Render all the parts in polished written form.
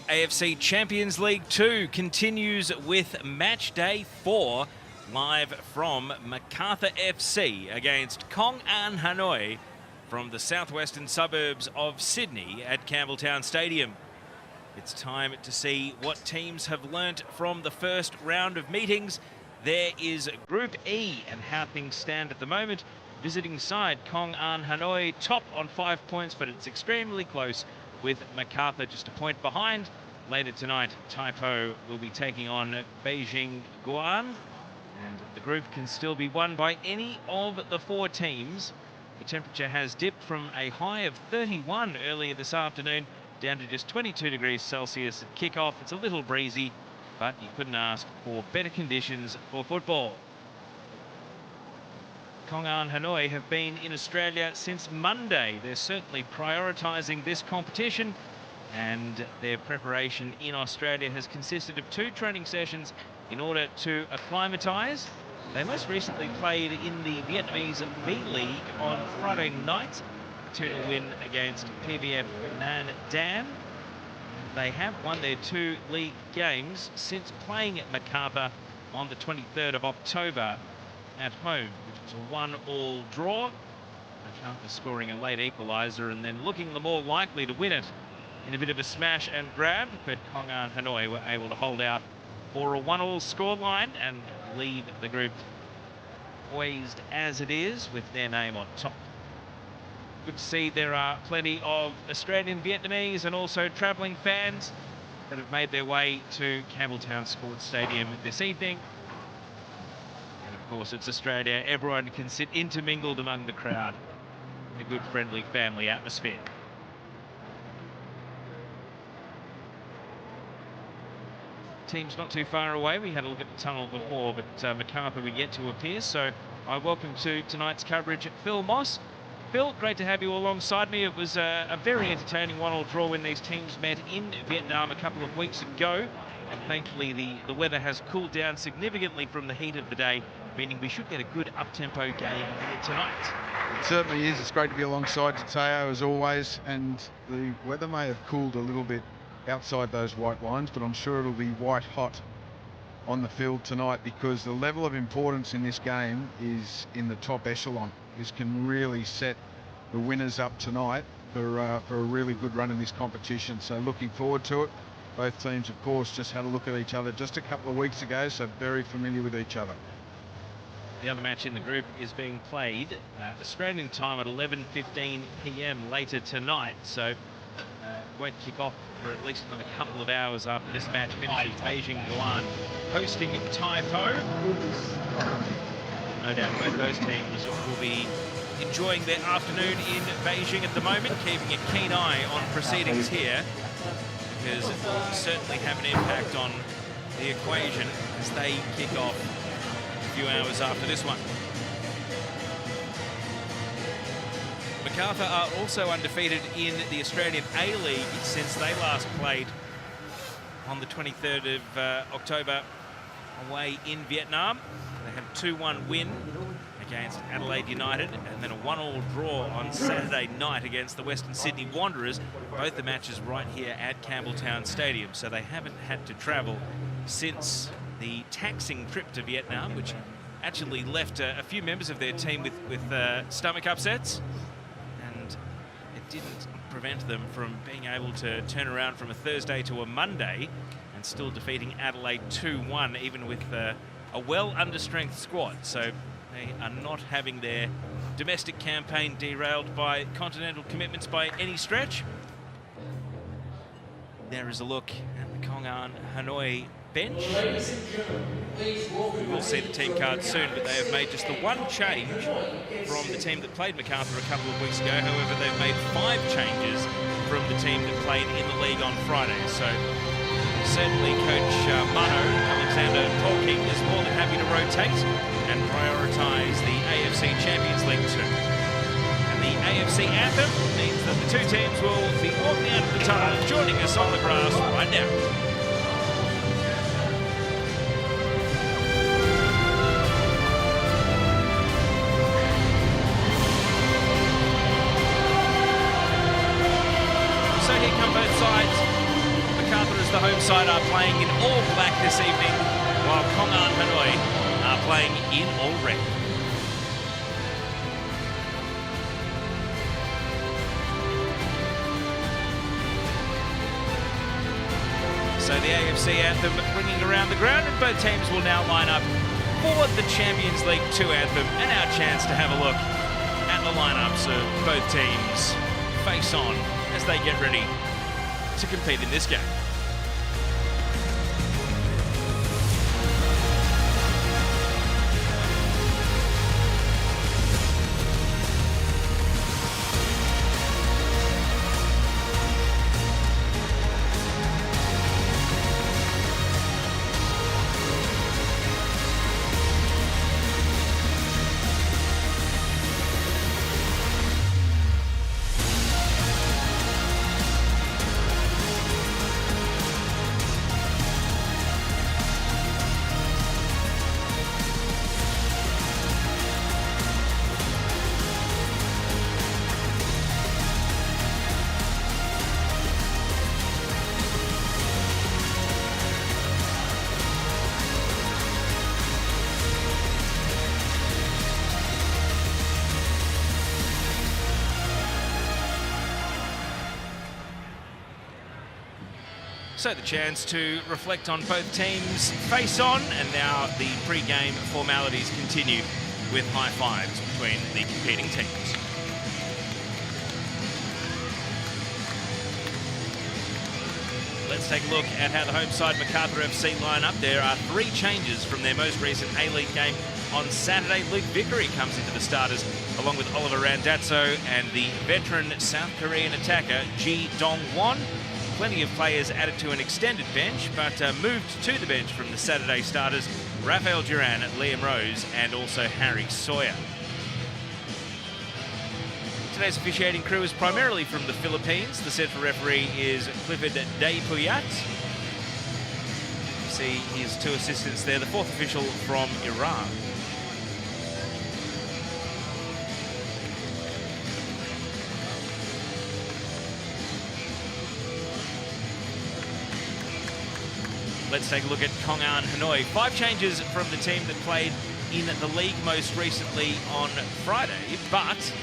AFC Champions League Two continues with match day 4, live from Macarthur FC against Cong and Hanoi from the southwestern suburbs of Sydney at Campbelltown Stadium. It's time to see what teams have learnt from the first round of meetings. There is Group E and how things stand at the moment. Visiting side Cong and Hanoi top on 5 points, but it's extremely close with Macarthur just a point behind. Later tonight, Taipo will be taking on Beijing Guan, and the group can still be won by any of the 4 teams. The temperature has dipped from a high of 31 earlier this afternoon down to just 22 degrees Celsius at kickoff. It's a little breezy, but you couldn't ask for better conditions for football. Cong and Hanoi have been in Australia since Monday. They're certainly prioritising this competition, and their preparation in Australia has consisted of 2 training sessions in order to acclimatise. They most recently played in the Vietnamese B League on Friday night, 2-0 win against PVF Nan Dan. They have won their 2 league games since playing at Macarthur on the 23rd of October at home, which was a 1-1 draw. Macarthur scoring a late equalizer and then looking the more likely to win it in a bit of a smash and grab, but Cong and Hanoi were able to hold out for a 1-1 scoreline and leave the group poised as it is with their name on top. Good to see there are plenty of Australian, Vietnamese and also travelling fans that have made their way to Campbelltown Sports Stadium this evening. And of course it's Australia, everyone can sit intermingled among the crowd in a good friendly family atmosphere. Team's not too far away. We had a look at the tunnel before, but Macarthur were yet to appear, so I welcome to tonight's coverage Phil Moss. Phil, great to have you alongside me. It was a very entertaining 1-1 draw when these teams met in Vietnam a couple of weeks ago, and thankfully the weather has cooled down significantly from the heat of the day, meaning we should get a good up-tempo game here tonight. It certainly is. It's great to be alongside Teo as always, and the weather may have cooled a little bit outside those white lines, but I'm sure it'll be white hot on the field tonight, because the level of importance in this game is in the top echelon. This can really set the winners up tonight for a really good run in this competition. So looking forward to it. Both teams, of course, just had a look at each other just a couple of weeks ago, so very familiar with each other. The other match in the group is being played Australian time at 11:15 p.m. later tonight, so won't kick off for at least another couple of hours after this match finishes. Beijing Guan hosting Taipo. No doubt both those teams will be enjoying their afternoon in Beijing at the moment, keeping a keen eye on proceedings here, because it will certainly have an impact on the equation as they kick off a few hours after this one. Macarthur are also undefeated in the Australian A-League since they last played on the 23rd of October away in Vietnam. They had a 2-1 win against Adelaide United and then a 1-1 draw on Saturday night against the Western Sydney Wanderers. Both the matches right here at Campbelltown Stadium, so they haven't had to travel since the taxing trip to Vietnam, which actually left a few members of their team with stomach upsets. It didn't prevent them from being able to turn around from a Thursday to a Monday and still defeating Adelaide 2-1, even with a well under-strength squad. So they are not having their domestic campaign derailed by continental commitments by any stretch. There is a look at the Cong and Hanoi bench. We'll see the team card soon, but they have made just the 1 change from the team that played Macarthur a couple of weeks ago. However, they've made 5 changes from the team that played in the league on Friday. So certainly Coach Mano, Alexander Tolkien, is more than happy to rotate and prioritise the AFC Champions League Two. And the AFC anthem means that the 2 teams will be walking out of the tunnel and joining us on the grass right now. So here come both sides. Macarthur the home side are playing in all black this evening, while Cong Hanoi are playing in all red. So the AFC anthem ringing around the ground, and both teams will now line up for the Champions League Two anthem, and our chance to have a look at the lineups of both teams face on as they get ready to compete in this game. So the chance to reflect on both teams face on, and now the pre-game formalities continue with high fives between the competing teams. Let's take a look at how the home side Macarthur FC line up. There are 3 changes from their most recent A-League game on Saturday. Luke Vickery comes into the starters along with Oliver Randazzo and the veteran South Korean attacker Ji Dong-won. Plenty of players added to an extended bench, but moved to the bench from the Saturday starters, Rafael Duran, Liam Rose, and also Harry Sawyer. Today's officiating crew is primarily from the Philippines. The central referee is Clifford Daypuyat. You see his 2 assistants there, the 4th official from Iran. Let's take a look at Cong Hanoi. 5 changes from the team that played in the league most recently on Friday, but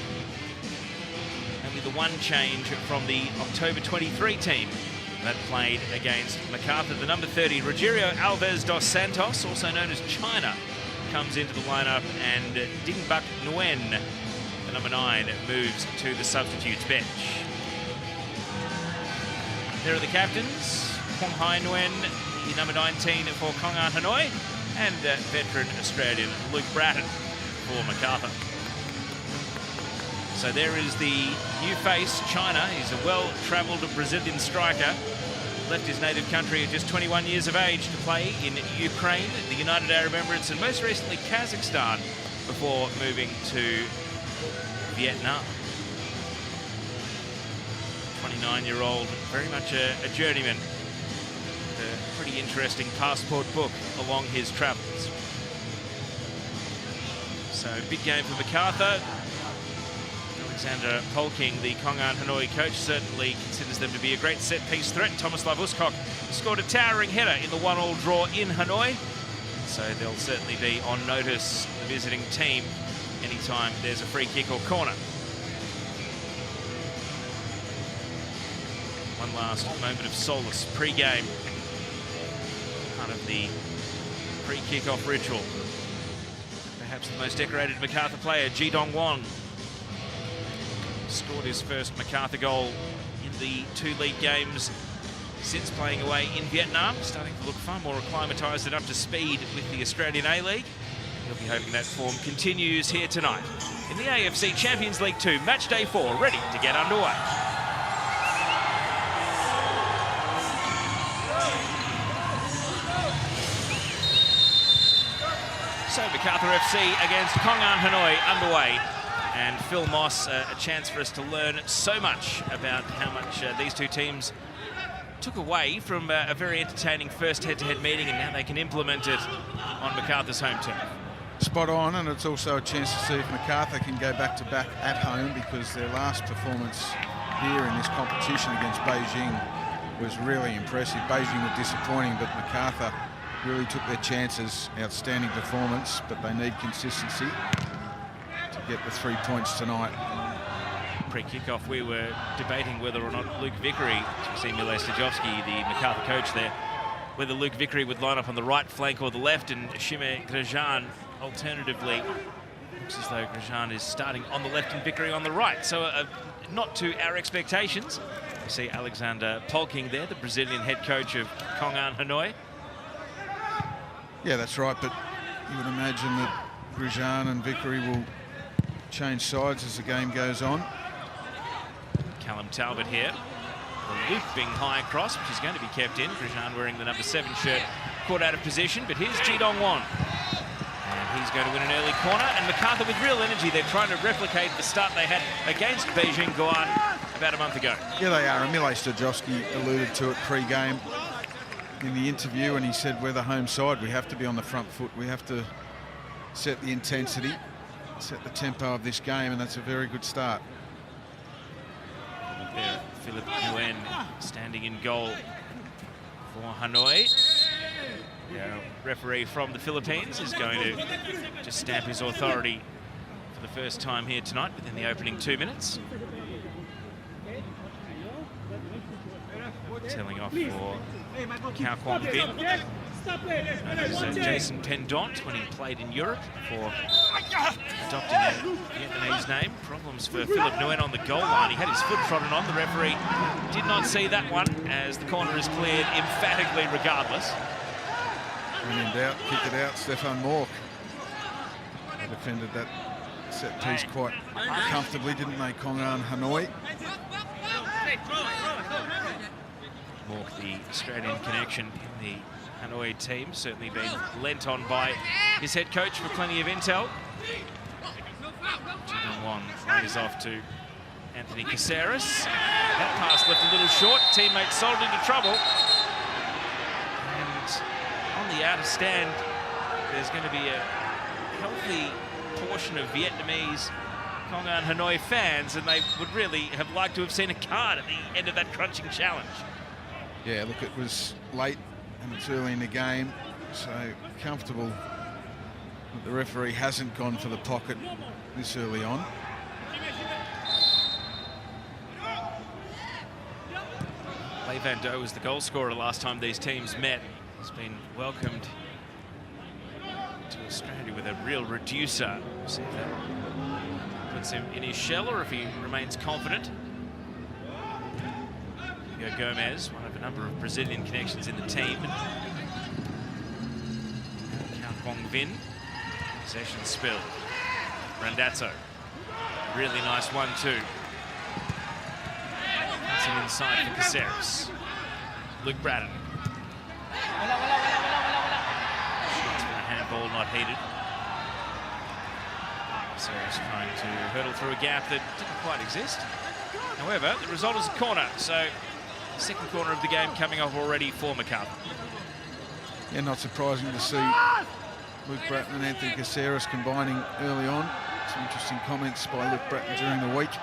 only the 1 change from the October 23 team that played against Macarthur. The number 30, Rogerio Alves dos Santos, also known as China, comes into the lineup, and Dingbak Nguyen, the number 9, moves to the substitutes bench. There are the captains, Kwong Hai Nguyen, the number 19 for Cong Hanoi, and veteran Australian Luke Bratton for Macarthur. So there is the new face, China. He's a well-travelled Brazilian striker. Left his native country at just 21 years of age to play in Ukraine, the United Arab Emirates, and most recently Kazakhstan, before moving to Vietnam. 29-year-old, very much a journeyman. A pretty interesting passport book along his travels. So big game for Macarthur. Alexander Polking, the Cong Hanoi coach, certainly considers them to be a great set-piece threat. Tomislav Uskok scored a towering header in the 1-1 draw in Hanoi. So they'll certainly be on notice, the visiting team, anytime there's a free kick or corner. One last moment of solace pre-game. Part of the pre-kick-off ritual. Perhaps the most decorated Macarthur player, Ji Dong-won, scored his first Macarthur goal in the 2 league games since playing away in Vietnam, starting to look far more acclimatised and up to speed with the Australian A-League. He'll be hoping that form continues here tonight in the AFC Champions League 2, match day 4, ready to get underway. So Macarthur FC against Cong Hanoi underway. And Phil Moss, a chance for us to learn so much about how much these 2 teams took away from a very entertaining first head-to-head meeting, and now they can implement it on Macarthur's home turf. Spot on, and it's also a chance to see if Macarthur can go back-to-back at home, because their last performance here in this competition against Beijing was really impressive. Beijing were disappointing, but Macarthur really took their chances. Outstanding performance, but they need consistency to get the 3 points tonight. Pre-kickoff, we were debating whether or not Luke Vickery, as we see Mile Stajovski, the Macarthur coach there, whether Luke Vickery would line up on the right flank or the left, and Shime Grosjean alternatively. Looks as though Grosjean is starting on the left and Vickery on the right. So not to our expectations. We see Alexander Polking there, the Brazilian head coach of Cong Hanoi. Yeah, that's right, but you would imagine that Grosjean and Vickery will change sides as the game goes on. Callum Talbot here. The looping high cross, which is going to be kept in. Grosjean wearing the number 7 shirt, caught out of position, but here's Ji Dong-won. And he's going to win an early corner, and Macarthur with real energy. They're trying to replicate the start they had against Beijing Guan about a month ago. Yeah, they are. And Mile Stajovski alluded to it pre-game in the interview, and he said, we're the home side. We have to be on the front foot. We have to set the intensity, set the tempo of this game, and that's a very good start. There, Philip Nguyen standing in goal for Hanoi. The referee from the Philippines is going to just stamp his authority for the first time here tonight within the opening 2 minutes. Telling off for Cao Vin. Jason Pendant when he played in Europe before adopting a Vietnamese name. Problems for Philip Nguyen on the goal line. He had his foot trodden on. The referee did not see that one as the corner is cleared emphatically regardless. When in doubt, kick it out. Stefan Mork. They defended that set piece quite comfortably, didn't they, Cong Hanoi? Mork, the Australian connection in the Hanoi team, certainly been lent on by his head coach for plenty of intel. Ji Dong-won plays off to Anthony Caceres. That pass left a little short. Teammate sold into trouble. And on the outer stand, there's going to be a healthy portion of Vietnamese Cong Hanoi fans, and they would really have liked to have seen a card at the end of that crunching challenge. Yeah, look, it was late and it's early in the game, so comfortable that the referee hasn't gone for the pocket this early on. Lei Van Do was the goal scorer last time these teams met. He's been welcomed to Australia with a real reducer. We'll see if that puts him in his shell or if he remains confident. Gomez, one of a number of Brazilian connections in the team. Cao Vin, possession spilled. Randazzo, really nice 1-2. That's him inside for Caceres. Luke Braddon. Shots for a handball not heeded. Caceres trying to hurdle through a gap that didn't quite exist. However, the result is a corner, so second corner of the game coming off already for Macarthur. Yeah, not surprising to see Luke Bratton and Anthony Caceres combining early on. Some interesting comments by Luke Bratton during the week,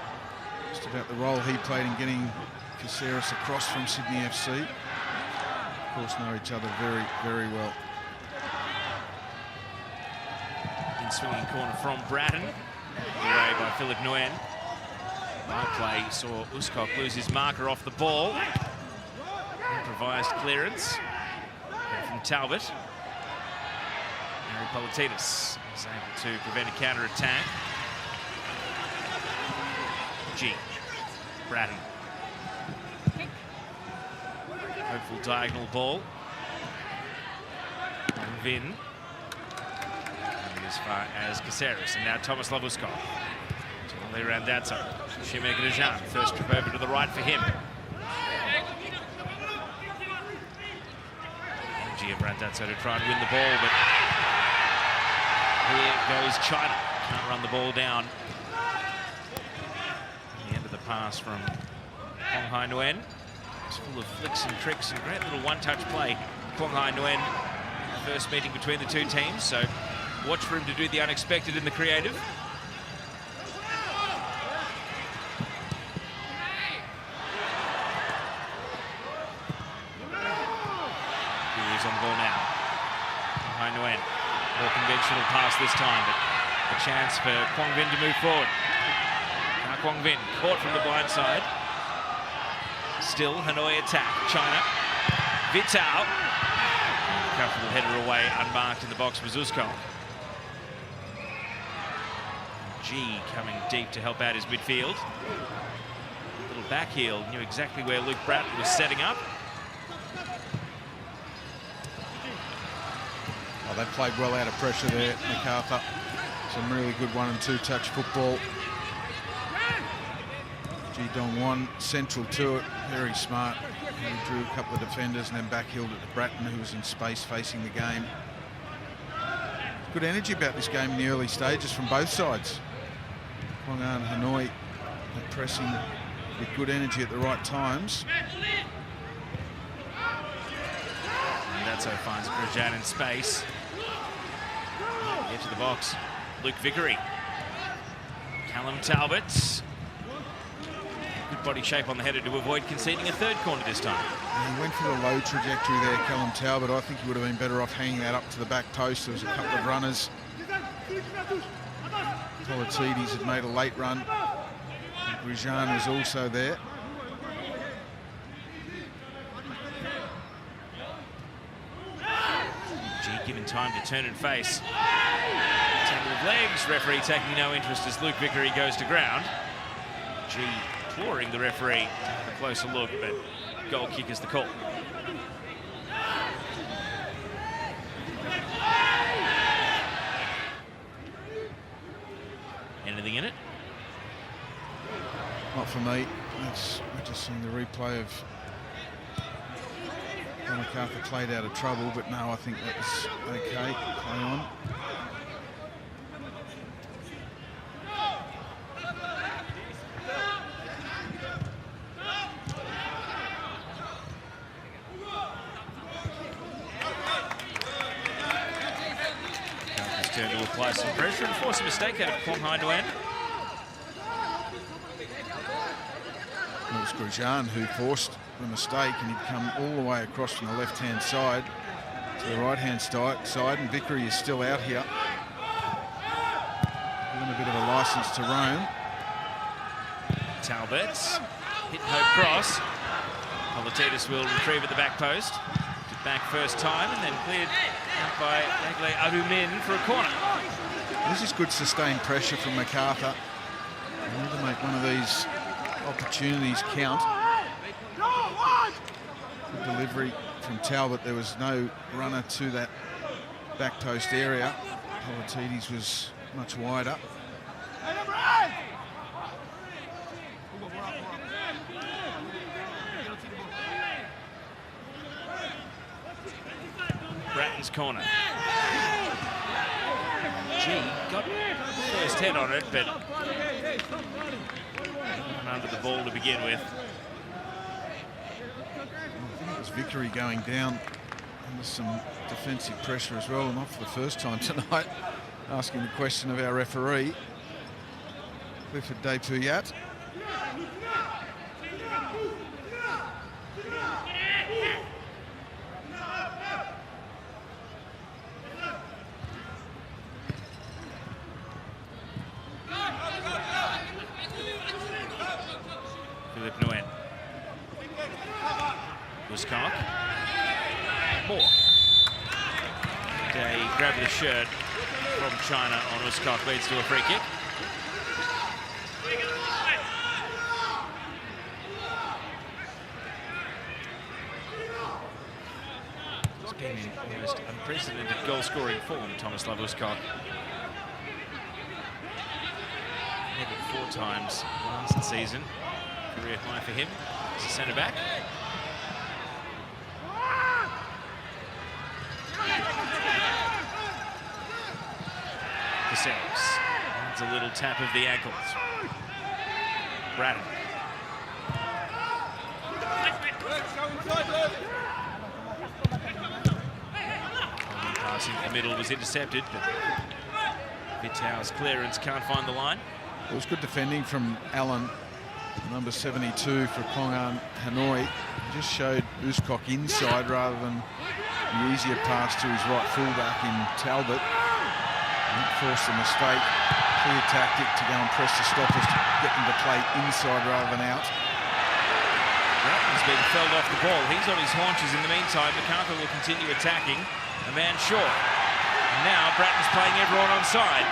just about the role he played in getting Caceres across from Sydney FC. Of course, know each other very, very well. In swinging corner from Bratton, away by Philip Nguyen. By play saw Uskok lose his marker off the ball. Improvised clearance from Talbot. Harry Politidis is able to prevent a counter-attack. G. Bratton. Hopeful diagonal ball. Vin. And as far as Caceres. And now Tomislav Uskok. They around that side. Shime Grosjean, first trip over to the right for him. Energy of Randazzo to try and win the ball, but here goes China. Can't run the ball down. The end of the pass from Cong Hai Nguyen. It's full of flicks and tricks and great little one-touch play. Cong Hai Nguyen, first meeting between the two teams, so watch for him to do the unexpected in the creative. Cong's on the ball now. Hanoi, more conventional pass this time, but a chance for Quang Vinh to move forward. Now Quang Vinh caught from the blind side. Still Hanoi attack. China. Vitao. Comfortable header away, unmarked in the box for Uzcok. G coming deep to help out his midfield. Little back heel, knew exactly where Luke Bratton was setting up. Oh, they played well out of pressure there, Macarthur. Some really good 1- and 2-touch football. Ji Dong-won central to it, very smart. He drew a couple of defenders and then backheeled it to Bratton, who was in space facing the game. Good energy about this game in the early stages from both sides. Hong An Hanoi pressing with good energy at the right times. And that's how finds Grosjean in space. Into the box, Luke Vickery. Callum Talbot. Good body shape on the header to avoid conceding a third corner this time. And he went for the low trajectory there, Callum Talbot. I think he would have been better off hanging that up to the back post. There was a couple of runners. Politides had made a late run. Grosjean was also there. G given time to turn and face. Tangle of legs, referee taking no interest as Luke Vickery goes to ground. G imploring the referee to have a closer look, but goal kick is the call. Anything in it? Not for me. We're just seeing the replay of Macarthur played out of trouble, but no, I think that was okay. Play on. Turn to apply some pressure and force a mistake out of Quang Nguyen. It was Grosjean who forced the mistake, and he'd come all the way across from the left-hand side to the right-hand side, and Vickery is still out here. Given a bit of a licence to roam. Talbot, hit and hope cross. Politides will retrieve at the back post. Did back first time and then cleared out by Nagle Adumin for a corner. This is good sustained pressure from Macarthur. They need to make one of these opportunities count. Good delivery from Talbot. There was no runner to that back post area. Politides was much wider. Bratton's corner. G got first head on it, but under the ball to begin with. I think it was Vickery going down under some defensive pressure as well, not for the first time tonight. Asking the question of our referee, Clifford Depuyat. Uzcok. More. And a grab of the shirt from China on Uzcok leads to a free kick. It's been in almost unprecedented goal-scoring form, Tomislav Uzcok. Headed 4 times last season. Career high for him as a centre-back. Caceres needs a little tap of the ankles. Bratton. Passing in the middle was intercepted, but Vitao's clearance can't find the line. It was good defending from Allen, number 72 for Cong An Hanoi. He just showed Uzcok inside rather than the easier pass to his right fullback in Talbot. Didn't force the mistake. Clear tactic to go and press the stoppers to get them to play inside rather than out. Bratton's been felled off the ball. He's on his haunches in the meantime. Macarthur will continue attacking. A man short. And now Bratton's playing everyone on side.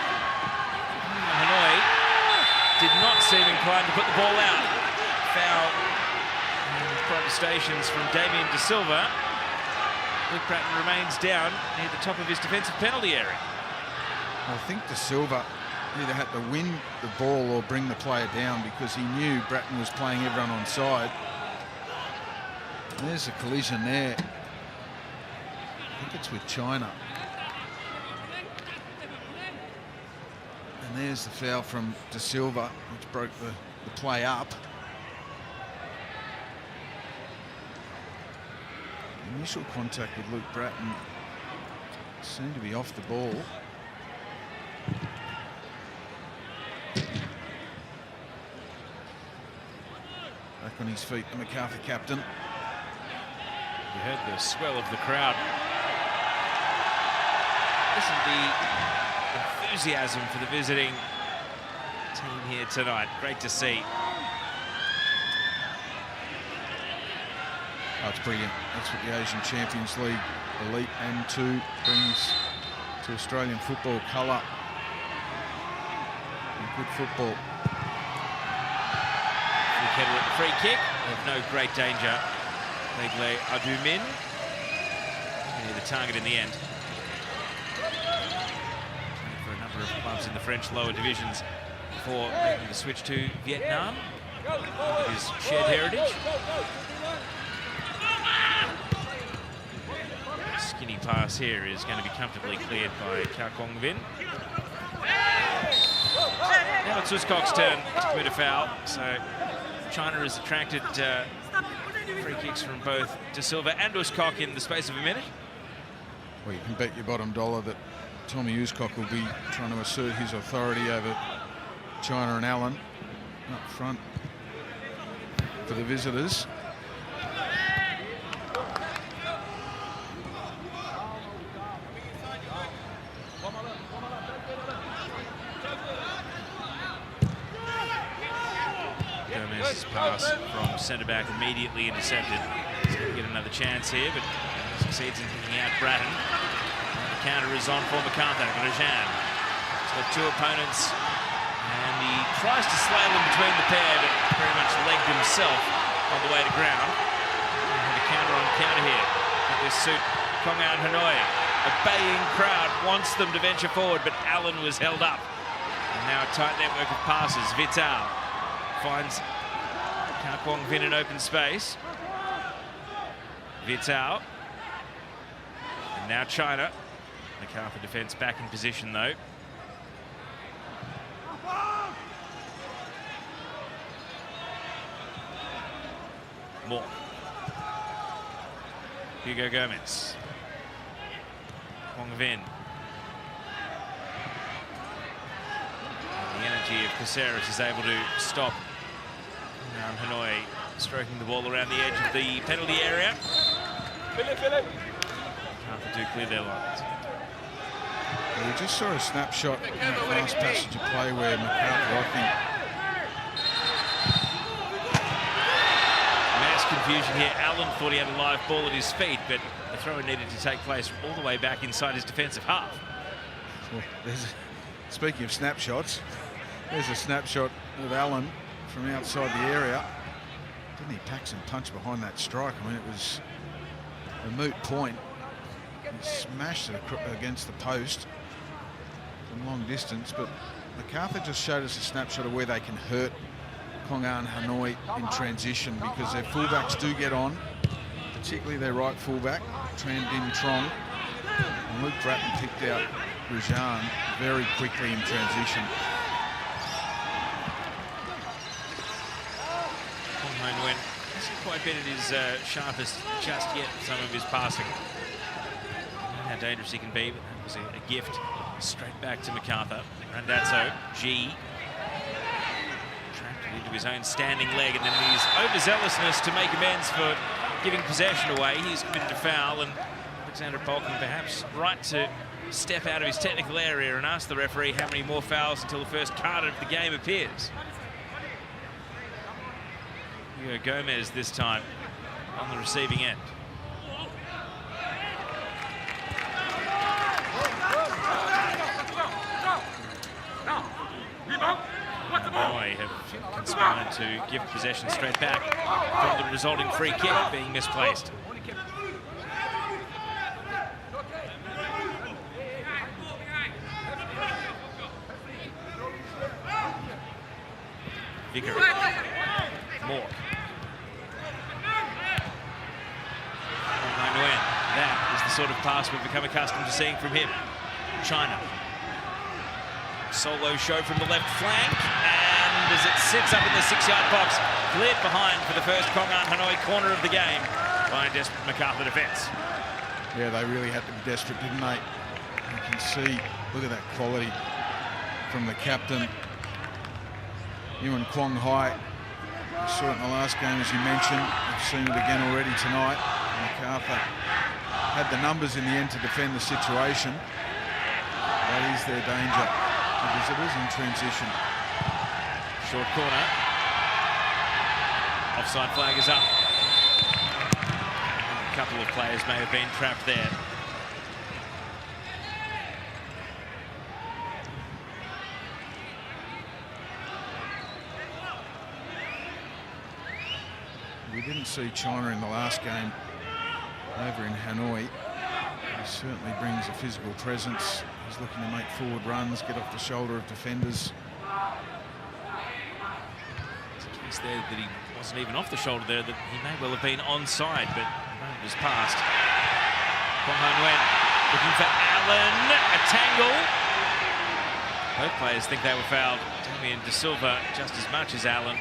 Hanoi did not seem inclined to put the ball out. Foul and protestations from Damien De Silva. Luke Bratton remains down near the top of his defensive penalty area. I think De Silva either had to win the ball or bring the player down because he knew Bratton was playing everyone on side. There's a collision there. I think it's with China. And there's the foul from De Silva, which broke the play up. Initial contact with Luke Bratton seemed to be off the ball. Back on his feet, the Macarthur captain. You heard the swell of the crowd. Listen to the enthusiasm for the visiting team here tonight. Great to see. Oh, it's brilliant. That's what the Asian Champions League Elite and 2 brings to Australian football. Colour and good football. Header at the free kick. Of no great danger. Legle Adumin. The target in the end. For a number of clubs in the French lower divisions before making the switch to Vietnam. His shared heritage. Skinny pass here is going to be comfortably cleared by Cong Vin. Now it's Uscock's turn to commit a foul. So China has attracted free kicks from both De Silva and Uscock in the space of a minute. Well, you can bet your bottom dollar that Tommy Uscock will be trying to assert his authority over China and Allen up front for the visitors. Gomez's pass from centre-back immediately intercepted. He's going to get another chance here, but succeeds in picking out Bratton. The counter is on for Macarthur. Grosjean. He's got 2 opponents, and he tries to slalom between the pair, but very much legged himself on the way to ground. And have a counter on counter here. Did this suit Cong and Hanoi? A baying crowd wants them to venture forward, but Allen was held up. And now a tight network of passes. Vital finds Kwong Vin in open space. Vital. And now China. Macarthur defence back in position though. More. Hugo Gomez. Kwong Vin. The energy of Caceres is able to stop Hanoi stroking the ball around the edge of the penalty area. Macarthur do clear their lines. We just saw a snapshot in that last passage of play where Macarthur, I think... Mass confusion here. Allen thought he had a live ball at his feet, but the throw needed to take place all the way back inside his defensive half. Well, speaking of snapshots, there's a snapshot of Allen from outside the area. Didn't he pack some punch behind that strike? I mean, it was a moot point. He smashed it against the post from long distance, but Macarthur just showed us a snapshot of where they can hurt Cong and Hanoi in transition, because their fullbacks do get on, particularly their right fullback, Tran Din Trong. And Luke Bratton picked out Grosjean very quickly in transition. Nguyen hasn't quite been at his sharpest just yet with some of his passing. How dangerous he can be, but that was a gift straight back to Macarthur. Randazzo, G, trapped into his own standing leg, and then his overzealousness to make amends for giving possession away. He's committed a foul, and Alexander Bolton perhaps right to step out of his technical area and ask the referee how many more fouls until the first card of the game appears. Hugo Gomez this time on the receiving end. Hanoi have conspired to give possession straight back from the resulting free kick being misplaced. Vickery. Moore. That is the sort of pass we've become accustomed to seeing from him. China. Solo show from the left flank, and as it sits up in the 6-yard box, cleared behind for the first Cong Hanoi corner of the game by a desperate Macarthur defence. Yeah, they really had to be desperate, didn't they? You can see, look at that quality from the captain. Yuan Kwong Hai, we saw it in the last game, as you mentioned. We've seen it again already tonight. Macarthur had the numbers in the end to defend the situation. That is their danger. The visitors in transition. Short corner. Offside flag is up. A couple of players may have been trapped there. We didn't see China in the last game over in Hanoi. He certainly brings a physical presence. He's looking to make forward runs, get off the shoulder of defenders. It's a case there that he wasn't even off the shoulder there, that he may well have been onside, but the moment has passed. Kwong Nguyen looking for Allen, a tangle. Both players think they were fouled. Damien De Silva just as much as Allen.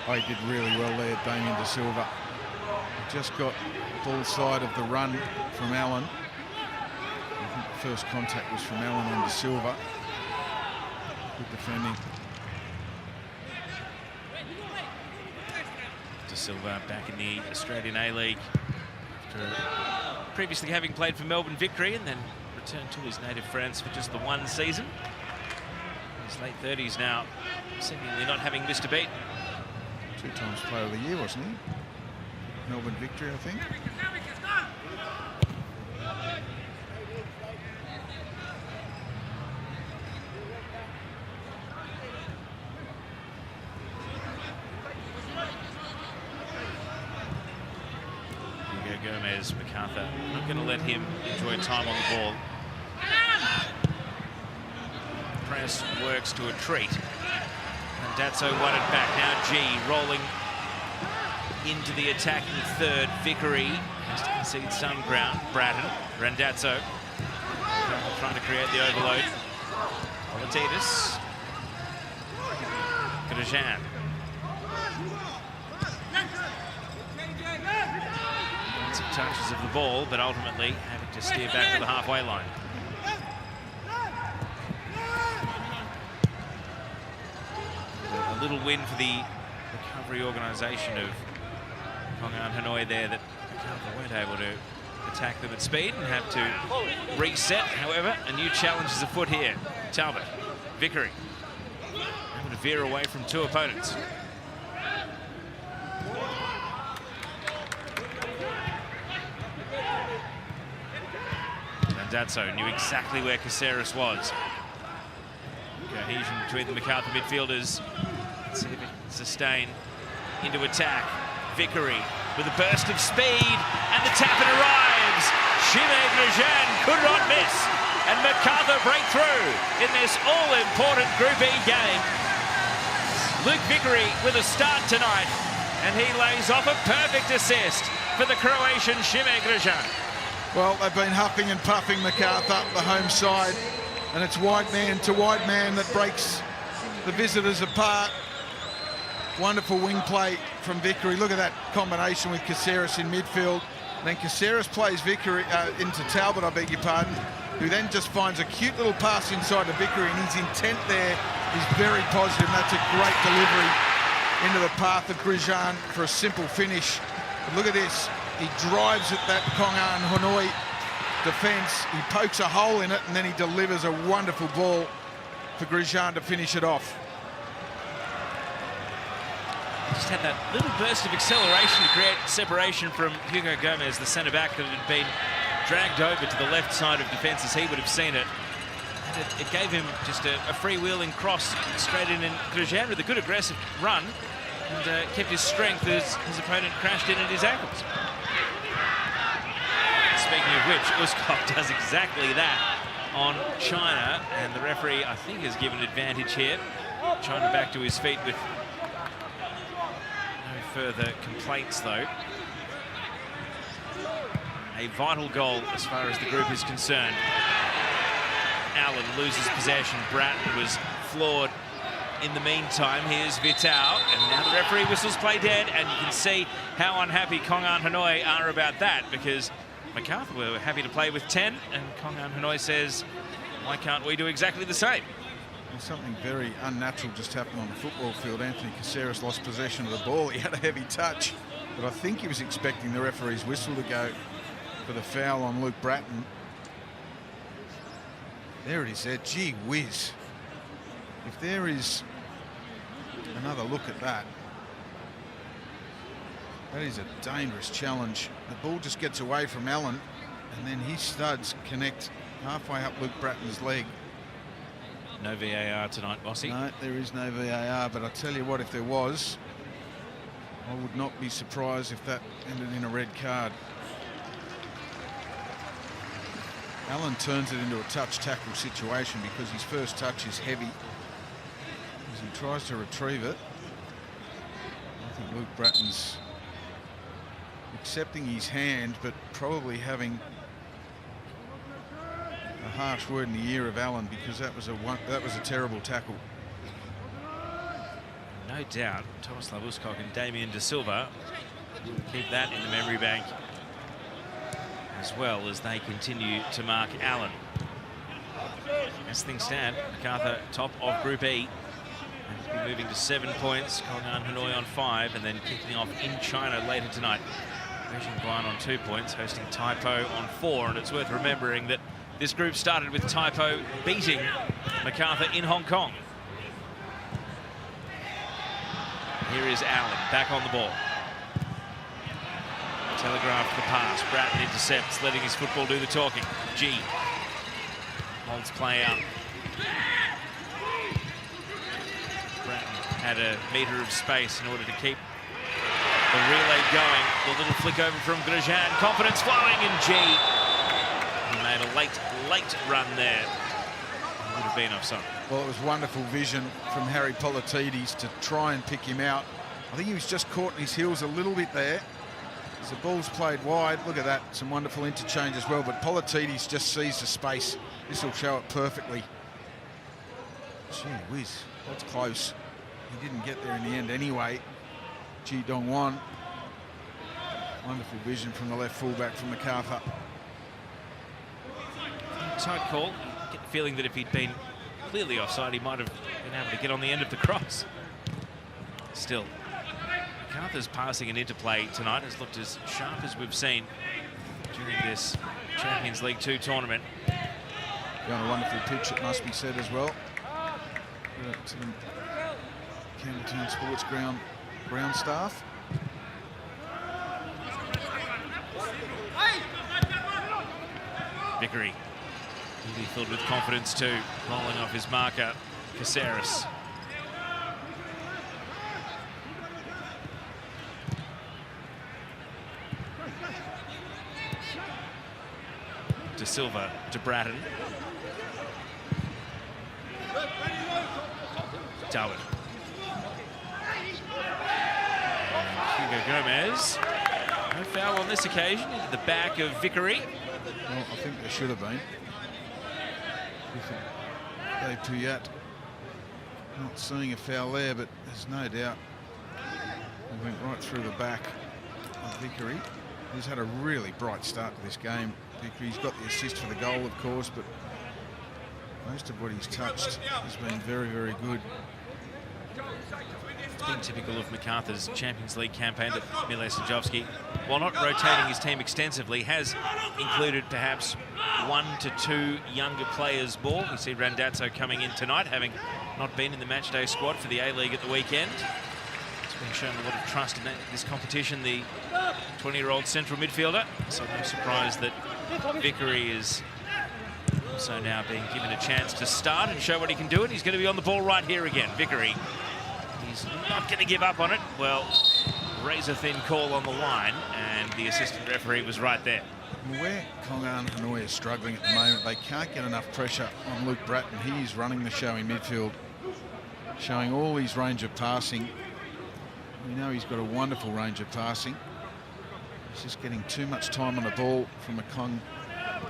Oh, he did really well there, Damien De Silva. He just got the ball side of the run from Allen. I think the first contact was from Allen on De Silva. Good defending. De Silva back in the Australian A-League after previously having played for Melbourne Victory and then returned to his native France for just the one season. In his late 30s now, seemingly not having missed a beat. 2 times Player of the Year, wasn't he? Melbourne Victory, I think. Hugo Gomez, Macarthur, not going to let him enjoy time on the ball. Press works to a treat. And Datso won it back. Now G rolling into the attacking third. Vickery has to concede some ground. Bratton, Randazzo trying to create the overload. Olatitis. Grajan. Some touches of the ball, but ultimately having to steer back to the halfway line. A little win for the recovery organisation of Cong Hanoi there, that Macarthur weren't able to attack them at speed and have to reset. However, a new challenge is afoot here. Talbot, Vickery, able to veer away from 2 opponents. Randazzo knew exactly where Caceres was. Cohesion between the Macarthur midfielders. Let's see if it can sustain into attack. Vickery with a burst of speed, and the tap it arrives. Chimay Grajan could not miss, and Macarthur break through in this all-important Group E game. Luke Vickery with a start tonight, and he lays off a perfect assist for the Croatian Chimay Grajan. Well, they've been huffing and puffing Macarthur, the home side, and it's wide man to wide man that breaks the visitors apart. Wonderful wing play from Vickery. Look at that combination with Caceres in midfield. And then Caceres plays Vickery into Talbot, I beg your pardon, who then just finds a cute little pass inside to Vickery, and his intent there is very positive. And that's a great delivery into the path of Grajan for a simple finish. But look at this. He drives at that Cong Hanoi defence. He pokes a hole in it, and then he delivers a wonderful ball for Grosjean to finish it off. Just had that little burst of acceleration to create separation from Hugo Gomez, the centre-back that had been dragged over to the left side of defence as he would have seen it. And it gave him just a freewheeling cross straight in, and Grosjean with a good aggressive run and kept his strength as his opponent crashed in at his ankles. Speaking of which, Uskok does exactly that on China, and the referee, I think, has given advantage here. China back to his feet with no further complaints, though. A vital goal as far as the group is concerned. Allen loses possession. Bratton was floored in the meantime. Here's Vital, and now the referee whistles play dead, and you can see how unhappy Cong Hanoi are about that, because Macarthur were happy to play with 10, and Cong Hanoi says, why can't we do exactly the same? Well, something very unnatural just happened on the football field. Anthony Caceres lost possession of the ball. He had a heavy touch, but I think he was expecting the referee's whistle to go for the foul on Luke Bratton. There it is there. Gee whiz. If there is another look at that, that is a dangerous challenge. The ball just gets away from Allen, and then his studs connect halfway up Luke Bratton's leg. No VAR tonight, Bossy. No, there is no VAR, but I tell you what, if there was, I would not be surprised if that ended in a red card. Allen turns it into a touch tackle situation because his first touch is heavy. As he tries to retrieve it, I think Luke Bratton's accepting his hand, but probably having a harsh word in the ear of Allen, because that was a terrible tackle. No doubt, Tomislav Uskok and Damien De Silva keep that in the memory bank, as well as they continue to mark Allen. As things stand, Macarthur top of Group E, and will be moving to 7 points. Cong Hanoi on 5, and then kicking off in China later tonight. Beijing Guan on 2 points, hosting Taipo on 4, and it's worth remembering that this group started with Taipo beating Macarthur in Hong Kong. Here is Allen, back on the ball. Telegraphed the pass. Bratton intercepts, letting his football do the talking. G holds play up. Bratton had a metre of space in order to keep the relay going. The little flick over from Grosjean. Confidence flowing, and G, he made a late run there. It would have been offside. Well, it was wonderful vision from Harry Politidis to try and pick him out. I think he was just caught in his heels a little bit there. As the ball's played wide, look at that, some wonderful interchange as well, but Politidis just sees the space. This will show it perfectly. Gee whiz, that's close. He didn't get there in the end anyway. Ji Dongwan. Wonderful vision from the left fullback from Macarthur. Tight call. I get the feeling that if he'd been clearly offside, he might have been able to get on the end of the cross. Still, Macarthur's passing and interplay tonight has looked as sharp as we've seen during this Champions League 2 tournament. On a wonderful pitch, it must be said as well. To the Campbelltown Sports Ground staff. Vickery, really filled with confidence too, rolling off his marker, Caceres. De Silva to Bratton. Darwin. And Hugo Gomez. No foul on this occasion, into the back of Vickery. Well, I think there should have been. Dave Tuyat not seeing a foul there, but there's no doubt it went right through the back of Vickery. He's had a really bright start to this game. Vickery's got the assist for the goal, of course, but most of what he's touched has been very, very good. It's been typical of Macarthur's Champions League campaign that Mile Sejovski, while not rotating his team extensively, has included perhaps 1 to 2 younger players more. We see Randazzo coming in tonight, having not been in the matchday squad for the A-League at the weekend. He's been shown a lot of trust in this competition, the 20-year-old central midfielder. So no surprise that Vickery is also now being given a chance to start and show what he can do, and he's going to be on the ball right here again. Vickery, he's not going to give up on it. Well, razor-thin call on the line, and the assistant referee was right there. Where Cong and Hanoi is struggling at the moment, they can't get enough pressure on Luke Bratton. He's running the show in midfield, showing all his range of passing. We know he's got a wonderful range of passing. He's just getting too much time on the ball from a Cong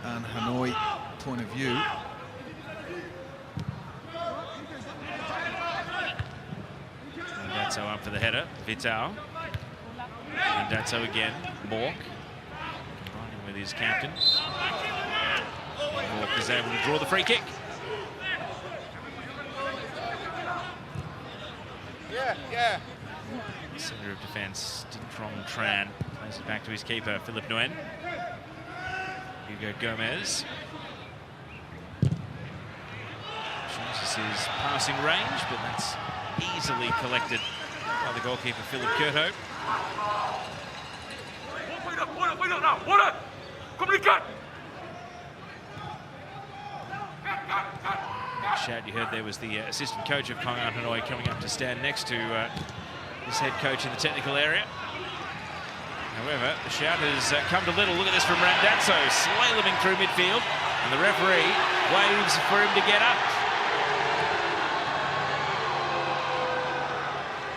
and Hanoi point of view. Randazzo up for the header. Vital. Randazzo again. Mork. Combining with his captain. Mork is able to draw the free kick. Yeah. Centre of defence, Dintrong Tran plays it back to his keeper, Philip Nguyen. Hugo Gomez. Shows us his passing range, but that's easily collected by the goalkeeper, Philip Curto. That shout you heard there was the assistant coach of Cong and Hanoi coming up to stand next to his head coach in the technical area. However, the shout has come to little. Look at this from Randazzo, slaloming through midfield, and the referee waves for him to get up.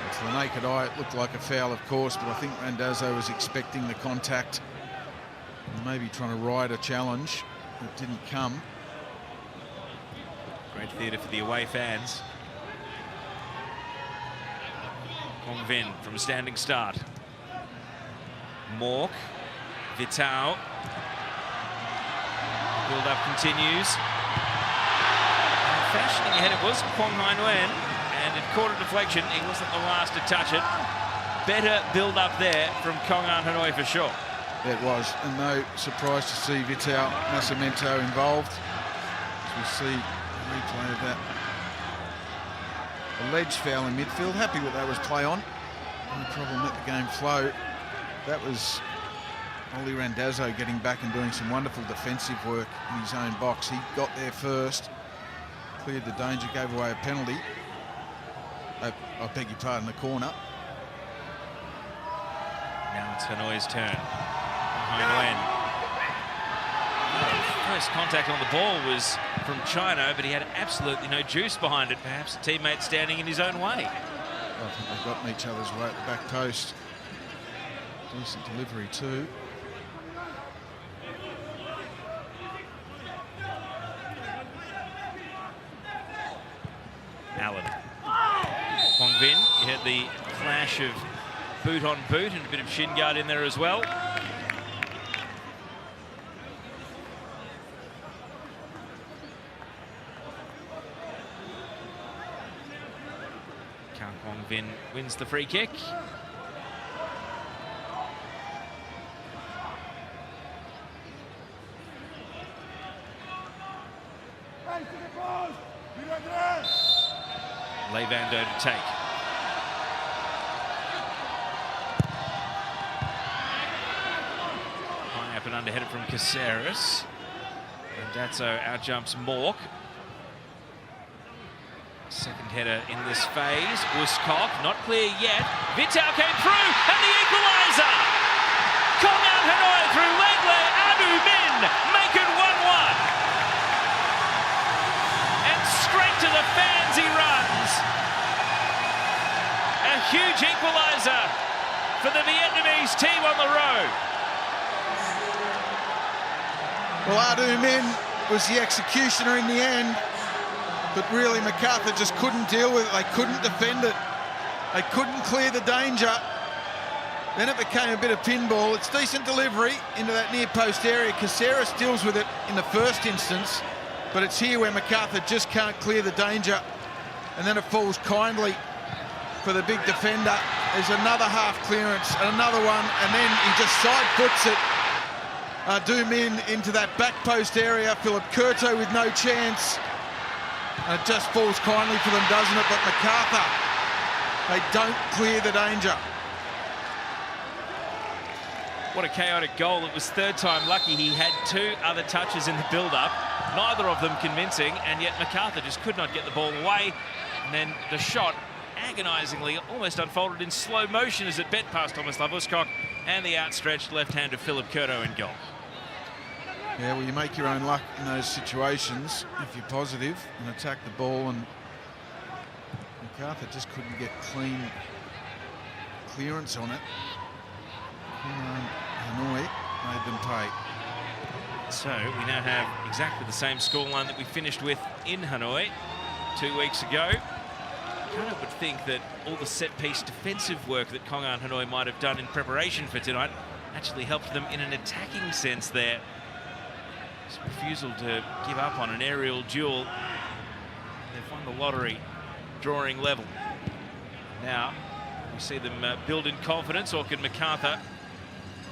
And to the naked eye, it looked like a foul, of course, but I think Randazzo was expecting the contact and maybe trying to ride a challenge that didn't come. Great theatre for the away fans. Cong Vinh from a standing start. Mork, Vital. Build-up continues. Fashioning ahead it was Quang Hai Nguyen, and it caught a deflection. He wasn't the last to touch it. Better build-up there from Cong and Hanoi for sure. It was, and no surprise to see Vital Nascimento involved. As we see a replay of that alleged foul in midfield. Happy that that was play on. No problem, let the game flow. That was Oli Randazzo getting back and doing some wonderful defensive work in his own box. He got there first, cleared the danger, gave away a penalty. I beg your pardon, the corner. Now it's Hanoi's turn. Nguyen. First contact on the ball was from Chino, but he had absolutely no juice behind it. Perhaps a teammate standing in his own way. I think they've got in each other's way at the back post. Decent delivery too. Allen. Quang Vinh, you heard the flash of boot on boot and a bit of shin guard in there as well. Quang Vinh wins the free kick. Levando to take. High up and underheaded from Caceres. Randazzo outjumps Mork. Second header in this phase. Uskok, not clear yet. Vital came through, and the equalizer! Cong and Hanoi through Wegle, Adu Min, make it 1-1. And straight to the fans he runs. A huge equalizer for the Vietnamese team on the road. Well, Adu Min was the executioner in the end, but really Macarthur just couldn't deal with it. They couldn't defend it. They couldn't clear the danger. Then it became a bit of pinball. It's decent delivery into that near post area. Caceres deals with it in the first instance, but it's here where Macarthur just can't clear the danger, and then it falls kindly for the big defender. There's another half clearance, and another one, and then he just side foots it. Doom into that back post area. Philip Curto with no chance. And it just falls kindly for them, doesn't it? But Macarthur, they don't clear the danger. What a chaotic goal. It was third time lucky. He had two other touches in the build-up, neither of them convincing, and yet Macarthur just could not get the ball away. And then the shot, agonisingly, almost unfolded in slow motion as it bent past Thomas Lavuskok and the outstretched left hand of Philip Curto in goal. Yeah, well, you make your own luck in those situations if you're positive and attack the ball, and Macarthur just couldn't get clean clearance on it. Hanoi made them pay. So we now have exactly the same scoreline that we finished with in Hanoi 2 weeks ago. Kind of would think that all the set-piece defensive work that Cong and Hanoi might have done in preparation for tonight actually helped them in an attacking sense there. This refusal to give up on an aerial duel. They've won the lottery, drawing level. Now we see them build in confidence, or can Macarthur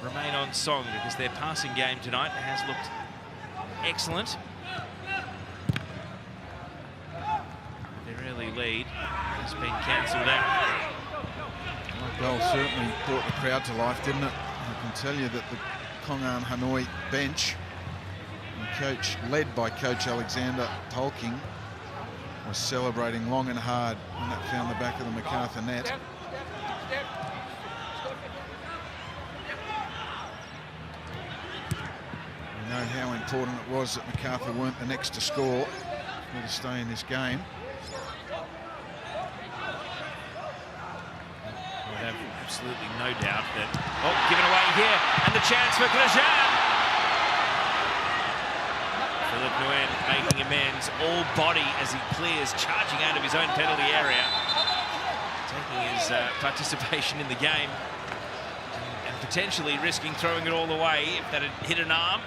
remain on song, because their passing game tonight has looked excellent. Their early lead has been cancelled out. That goal certainly brought the crowd to life, didn't it? I can tell you that the Cong and Hanoi bench, led by Coach Alexander Tolking, was celebrating long and hard when that found the back of the Macarthur net. We know how important it was that Macarthur weren't the next to score or to stay in this game. We have absolutely no doubt that... Oh, given away here, and the chance for Grosjean. Philip Nguyen making amends, all body as he clears, charging out of his own penalty area, taking his participation in the game, and potentially risking throwing it all away if that had hit an arm.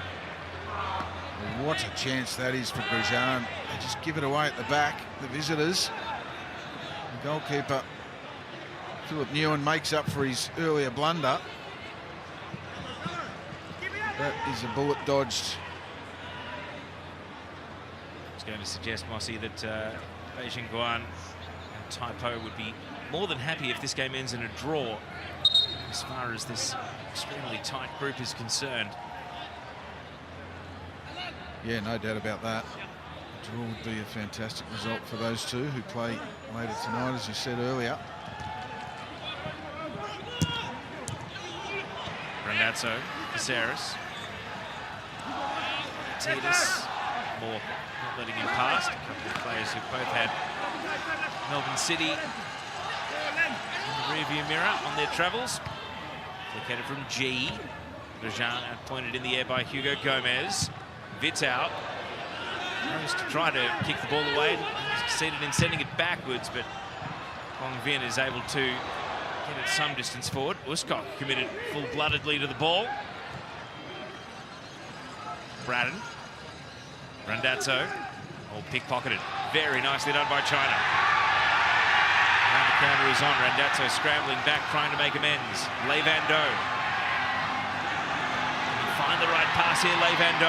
What a chance that is for Grosjean. They just give it away at the back, the visitors. The goalkeeper, Philip Nguyen, makes up for his earlier blunder. That is a bullet dodged. I was going to suggest, Mossy, that Beijing Guan and Tai Po would be more than happy if this game ends in a draw, as far as this extremely tight group is concerned. Yeah, no doubt about that. A draw would be a fantastic result for those two who play later tonight, as you said earlier. Randazzo, Caceres, Titus, more not letting him past. A couple of players who both had Melbourne City in the rearview mirror on their travels. Flick from G. Grosjean outpointed in the air by Hugo Gomez. Vitz out. Tries to try to kick the ball away. Succeeded in sending it backwards, but Cong Vinh is able to get it some distance forward. Uskok committed full-bloodedly to the ball. Braddon. Randazzo. All pickpocketed. Very nicely done by China. Now the counter is on. Randazzo scrambling back, trying to make amends. Lei Van Do. Can he find the right pass here, Lei Van Do?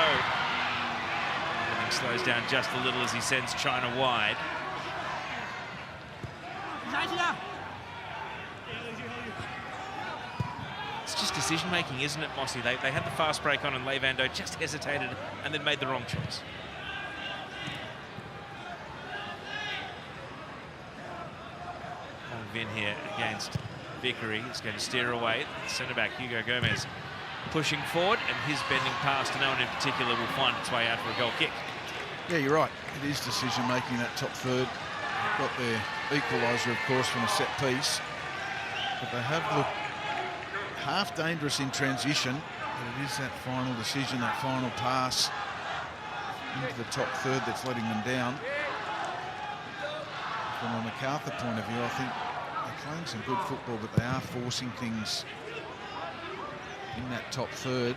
Everything slows down just a little as he sends China wide. It's just decision-making, isn't it, Mossy? They had the fast break on, and Lei Van Do just hesitated and then made the wrong choice. Cong Vinh here against Vickery. It's going to steer away. Centre-back Hugo Gomez pushing forward, and his bending pass to no one in particular will find its way out for a goal kick. Yeah, you're right. It is decision-making, that top third. They've got their equalizer, of course, from a set piece. But they have looked half dangerous in transition. But it is that final decision, that final pass into the top third that's letting them down. From a Macarthur point of view, I think they're playing some good football, but they are forcing things in that top third.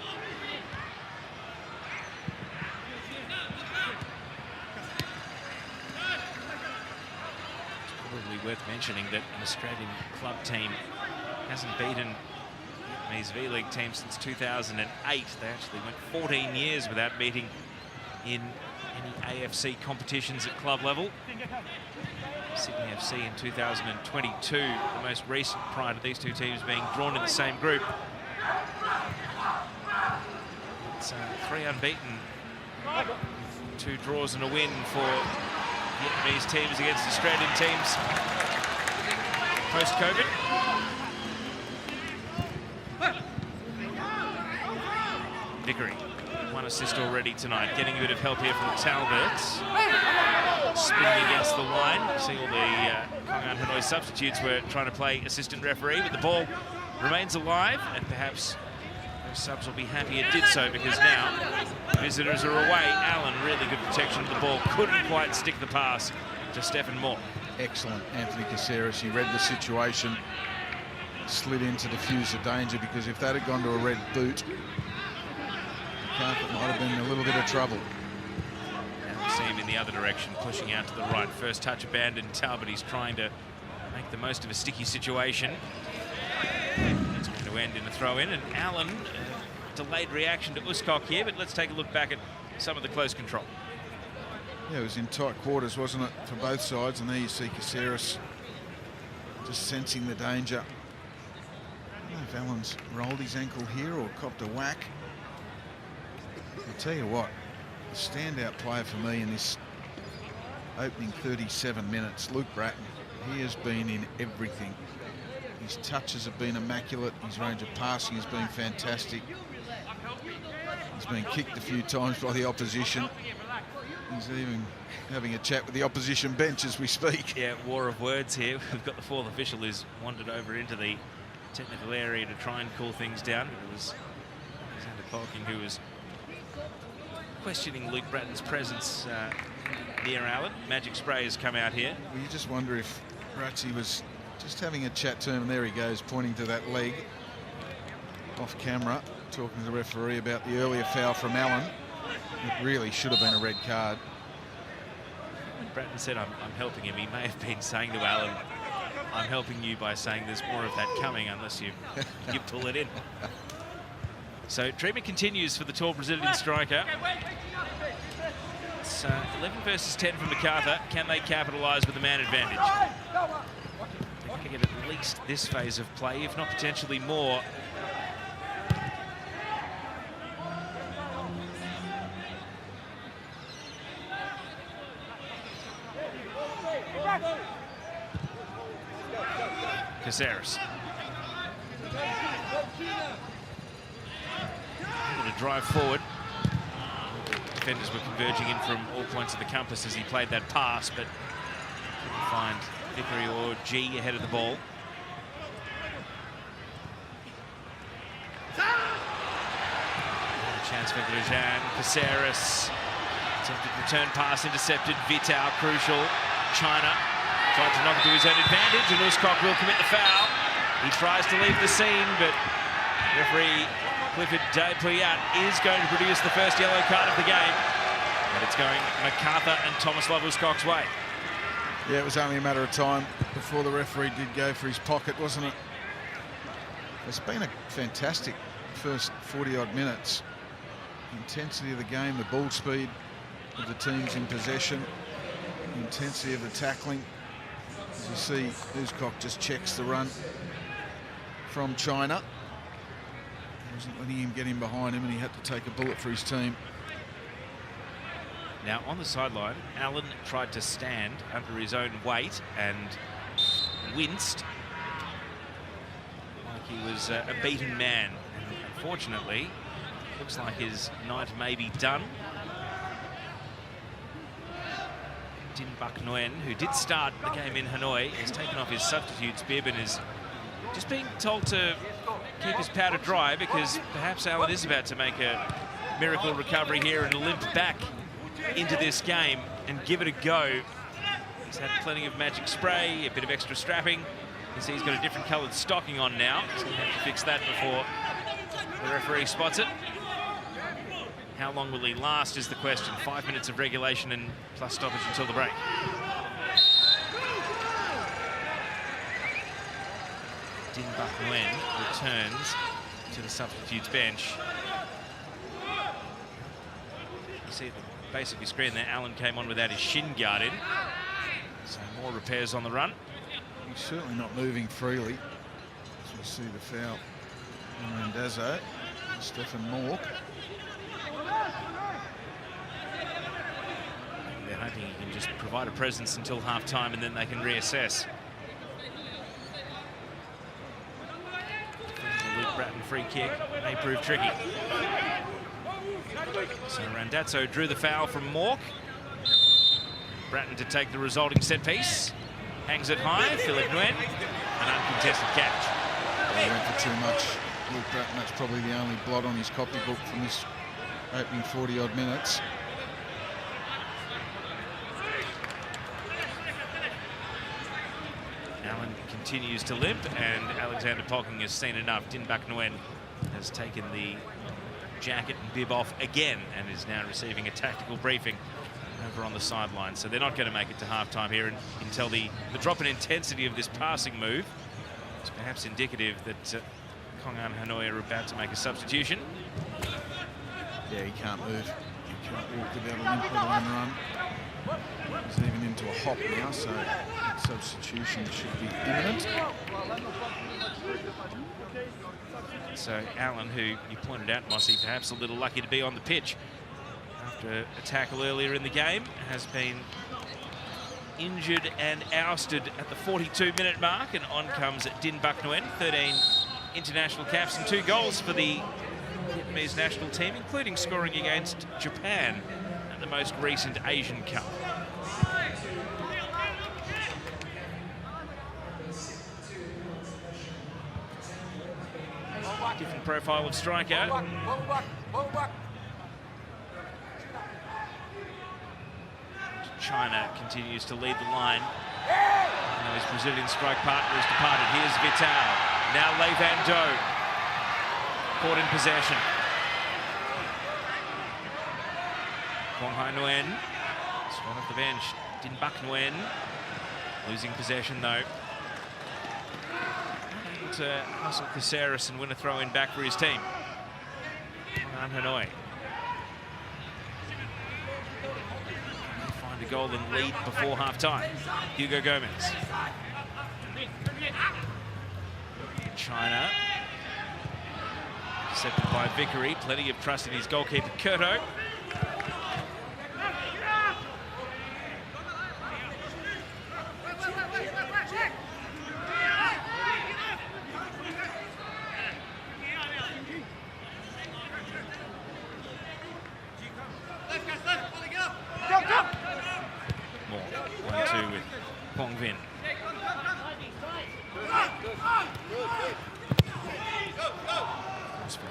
Probably worth mentioning that an Australian club team hasn't beaten Vietnamese V-League team since 2008. They actually went 14 years without meeting in any AFC competitions at club level. Sydney FC in 2022, the most recent prior to these two teams being drawn in the same group. It's 3 unbeaten, 2 draws and a win for Vietnamese teams against Australian teams post-COVID. Vickery, 1 assist already tonight, getting a bit of help here from Talbot. Spinning against the line. See all the Cong and Hanoi substitutes were trying to play assistant referee, but the ball remains alive, and perhaps those subs will be happy it did so, because now visitors are away. Allen, really good protection of the ball, couldn't quite stick the pass to Stephen Moore. Excellent, Anthony Caceres. He read the situation, slid in to defuse the danger, because if that had gone to a red boot, Macarthur might have been in a little bit of trouble. See him in the other direction, pushing out to the right. First touch abandoned. Talbot, he's trying to make the most of a sticky situation. It's going to end in a throw-in, and Allen, delayed reaction to Uskok here, but let's take a look back at some of the close control. Yeah, it was in tight quarters, wasn't it, for both sides, and there you see Caceres just sensing the danger. I don't know if Allen's rolled his ankle here or copped a whack. I'll tell you what, the standout player for me in this opening 37 minutes, Luke Bratton. He has been in everything. His touches have been immaculate. His range of passing has been fantastic. He's been kicked a few times by the opposition. He's even having a chat with the opposition bench as we speak. Yeah, war of words here. We've got the 4th official who's wandered over into the technical area to try and cool things down. It was Alexander Polking who was questioning Luke Bratton's presence near Allen. Magic spray has come out here. Well, you just wonder if Ratzi was just having a chat to him, and there he goes, pointing to that leg off camera, talking to the referee about the earlier foul from Allen. It really should have been a red card. When Bratton said, I'm helping him, he may have been saying to Allen, I'm helping you by saying there's more of that coming unless you pull it in. So treatment continues for the tall Brazilian striker. It's 11 versus 10 from Macarthur. Can they capitalise with the man advantage? They're going to get at least this phase of play, if not potentially more. Caceres. Able to drive forward. Defenders were converging in from all points of the compass as he played that pass, but couldn't find Vickery or G ahead of the ball. Chance for Grujan. Caceres. Attempted return pass intercepted. Vital, crucial. China tried to knock it to his own advantage, and Uskok will commit the foul. He tries to leave the scene, but referee Clifford Depuyat is going to produce the first yellow card of the game. And it's going Macarthur and Tomislav Uskok's way. Yeah, it was only a matter of time before the referee did go for his pocket, wasn't it? It's been a fantastic first 40-odd minutes. The intensity of the game, the ball speed of the teams in possession, the intensity of the tackling. As you see, Uskok just checks the run from China. Wasn't letting him get in behind him, and he had to take a bullet for his team. Now on the sideline, Allen tried to stand under his own weight and winced like he was a beaten man. And unfortunately, looks like his night may be done. Din Bak Nguyen, who did start the game in Hanoi, has taken off his substitute's bib and is just being told to keep his powder dry, because perhaps Allen is about to make a miracle recovery here and limp back into this game and give it a go. He's had plenty of magic spray, a bit of extra strapping. You can see he's got a different coloured stocking on now. He's going to have to fix that before the referee spots it. How long will he last is the question. 5 minutes of regulation and plus stoppage until the break. Din Bak Nguyen returns to the substitutes bench. You see at the base of your screen there, Allen came on without his shin guard in. So more repairs on the run. He's certainly not moving freely. As we see the foul on Randazzo, Stefan Mork. They're hoping he can just provide a presence until half-time and then they can reassess. The Luke Bratton free kick may prove tricky. So Randazzo drew the foul from Mork. Bratton to take the resulting set piece. Hangs it high, Philip Nguyen, an uncontested catch. He went for too much. Luke Bratton, that's probably the only blot on his copybook from this opening 40-odd minutes. Allen continues to limp, and Alexander Polking has seen enough. Din Bak Nguyen has taken the jacket and bib off again and is now receiving a tactical briefing over on the sideline. So they're not going to make it to halftime here until the drop in intensity of this passing move is perhaps indicative that Cong and Hanoi are about to make a substitution. Yeah, he can't move. He can't walk without a limp, let alone run. He's even into a hop now, so that substitution should be imminent. So Allen, who you pointed out, Mossy, perhaps a little lucky to be on the pitch after a tackle earlier in the game, has been injured and ousted at the 42-minute mark, and on comes Din Bak Nguyen, 13 international caps and 2 goals for the Vietnamese national team, including scoring against Japan at the most recent Asian Cup. Different profile of striker. China continues to lead the line. Now his Brazilian strike partner has departed. Here's Vital. Now Lei Van Do. Caught in possession. Kwong Hai Nguyen. Swan off the bench. Din Bak Nguyen. Losing possession though. Able to hustle Caceres and win a throw-in back for his team. Hanoi. Find a goal and lead before half-time. Hugo Gomez. China. Intercepted by Vickery. Plenty of trust in his goalkeeper, Kurto.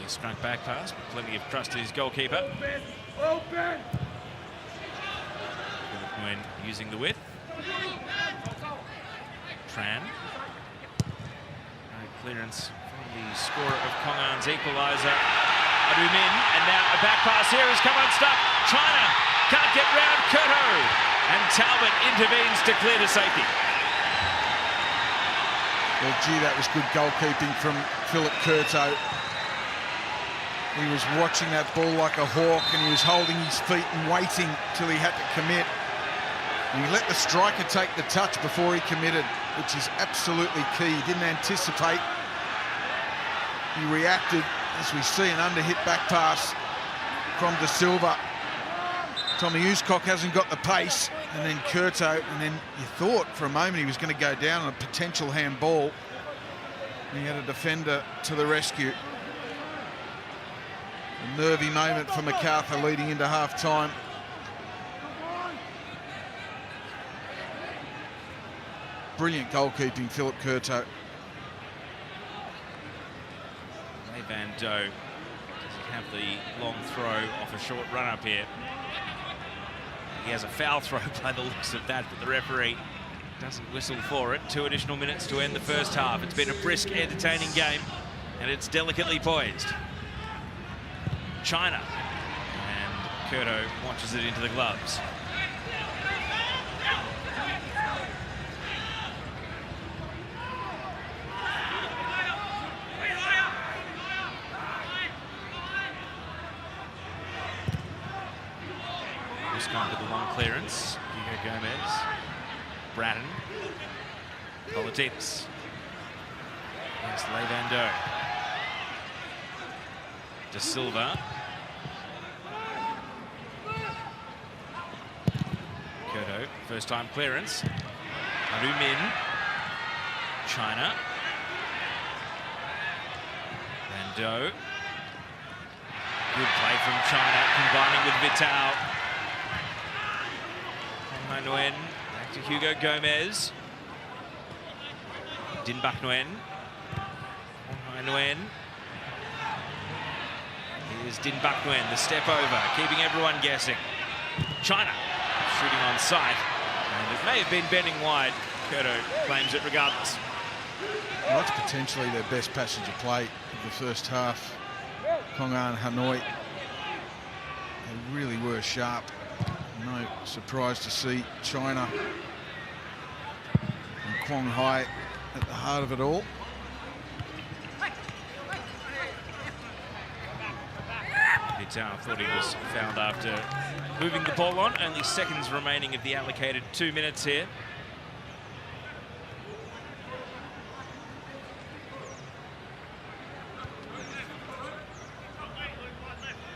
Struck back pass, but plenty of trust in his goalkeeper. Open. When using the width. Tran. Clearance from the scorer of Cong An's equalizer, Adu Min, and now a back pass here has come unstuck. China can't get round Kurto, and Talbot intervenes to clear to safety. Well, gee, that was good goalkeeping from Philip Kurto. He was watching that ball like a hawk, and he was holding his feet and waiting till he had to commit. And he let the striker take the touch before he committed, which is absolutely key. He didn't anticipate. He reacted, as we see, an under-hit back pass from De Silva. Tommy Uscock hasn't got the pace, and then Kurto, and then you thought for a moment he was going to go down on a potential handball. And he had a defender to the rescue. A nervy moment for Macarthur leading into half-time. Brilliant goalkeeping, Philip Kurto. Lei Van Do doesn't have the long throw off a short run-up here. He has a foul throw by the looks of that, but the referee doesn't whistle for it. 2 additional minutes to end the first half. It's been a brisk, entertaining game, and it's delicately poised. China, and Kurto launches it into the gloves. course, Cong with the long clearance. Hugo Gomez. Bratton. Politics. Against Levando. De Silva. Kurdo, first time clearance. Hanoi Min. China. Lando. Good play from China, combining with Vital. Hong Nguyen, back to Hugo Gomez. Din Bak Nguyen. Hong Nguyen. Here's Din Bak Nguyen, the step over, keeping everyone guessing. China shooting on sight, and it may have been bending wide. Kurdo claims it regardless. Well, that's potentially their best passage of play of the first half. Cong and Hanoi, they really were sharp. No surprise to see China and Quang Hai at the heart of it all. Vital thought he was fouled after moving the ball on. Only seconds remaining of the allocated 2 minutes here.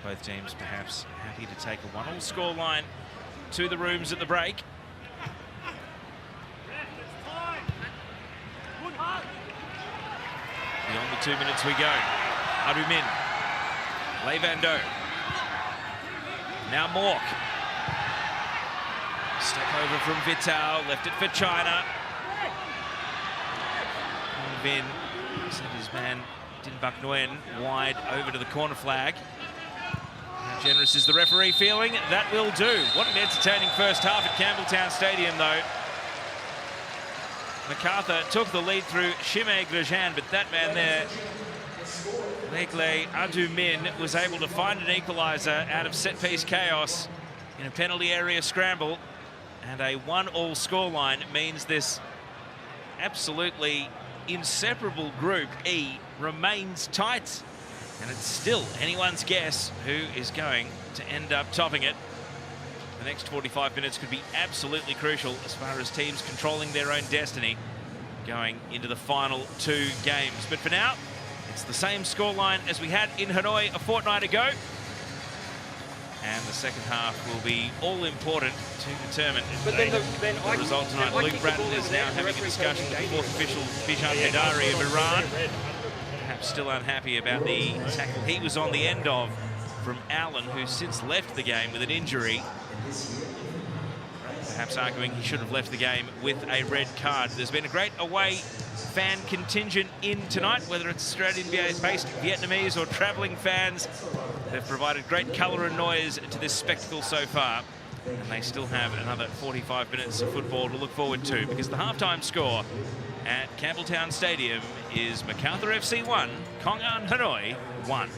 Both teams perhaps happy to take a 1-1 scoreline to the rooms at the break. Beyond the 2 minutes we go. Hanoi Min. Levando. Now Mork. Step over from Vital, left it for China. Vin sent his man Din Bak Nguyen wide over to the corner flag. How generous is the referee feeling? That will do. What an entertaining first half at Campbelltown Stadium, though. Macarthur took the lead through Shimei Grajan, but that man there, Legle Hanoi was able to find an equalizer out of set-piece chaos in a penalty area scramble, and a 1-1 scoreline means this absolutely inseparable Group E remains tight, and it's still anyone's guess who is going to end up topping it. The next 45 minutes could be absolutely crucial as far as teams controlling their own destiny going into the final 2 games. But for now, it's the same scoreline as we had in Hanoi a fortnight ago. And the second half will be all important to determine the result tonight. Luke Bratton is now having a discussion with the fourth official, Bijan Haidari of Iran. Perhaps still unhappy about the tackle he was on the end of from Allen, who's since left the game with an injury. Perhaps arguing he should have left the game with a red card. There's been a great away fan contingent in tonight, whether it's Australian-based Vietnamese or travelling fans. They've provided great colour and noise to this spectacle so far. And they still have another 45 minutes of football to look forward to, because the halftime score at Campbelltown Stadium is Macarthur FC 1, Cong and Hanoi 1.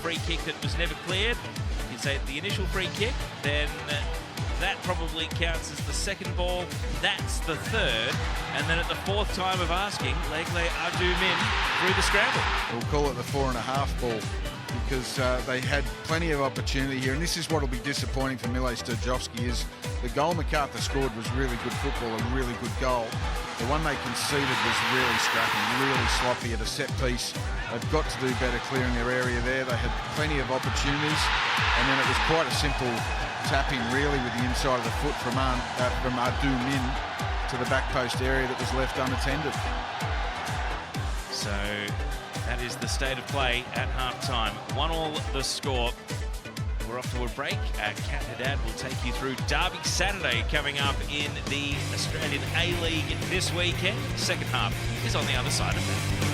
free kick that was never cleared, you'd say the initial free kick, then that probably counts as the second ball. That's the third. And then at the fourth time of asking, Legle Adu-Min through the scramble. We'll call it the 4.5 ball because they had plenty of opportunity here. And this is what will be disappointing for Mile Sturjovski is the goal Macarthur scored was really good football, a really good goal. The one they conceded was really scrappy, really sloppy at a set piece. They've got to do better clearing their area there. They had plenty of opportunities. And then it was quite a simple tap-in really with the inside of the foot from Adu-Min to the back post area that was left unattended. So that is the state of play at half-time. 1-1 the score. We're off to a break. Kat Haddad will take you through Derby Saturday coming up in the Australian A-League this weekend. The second half is on the other side of that.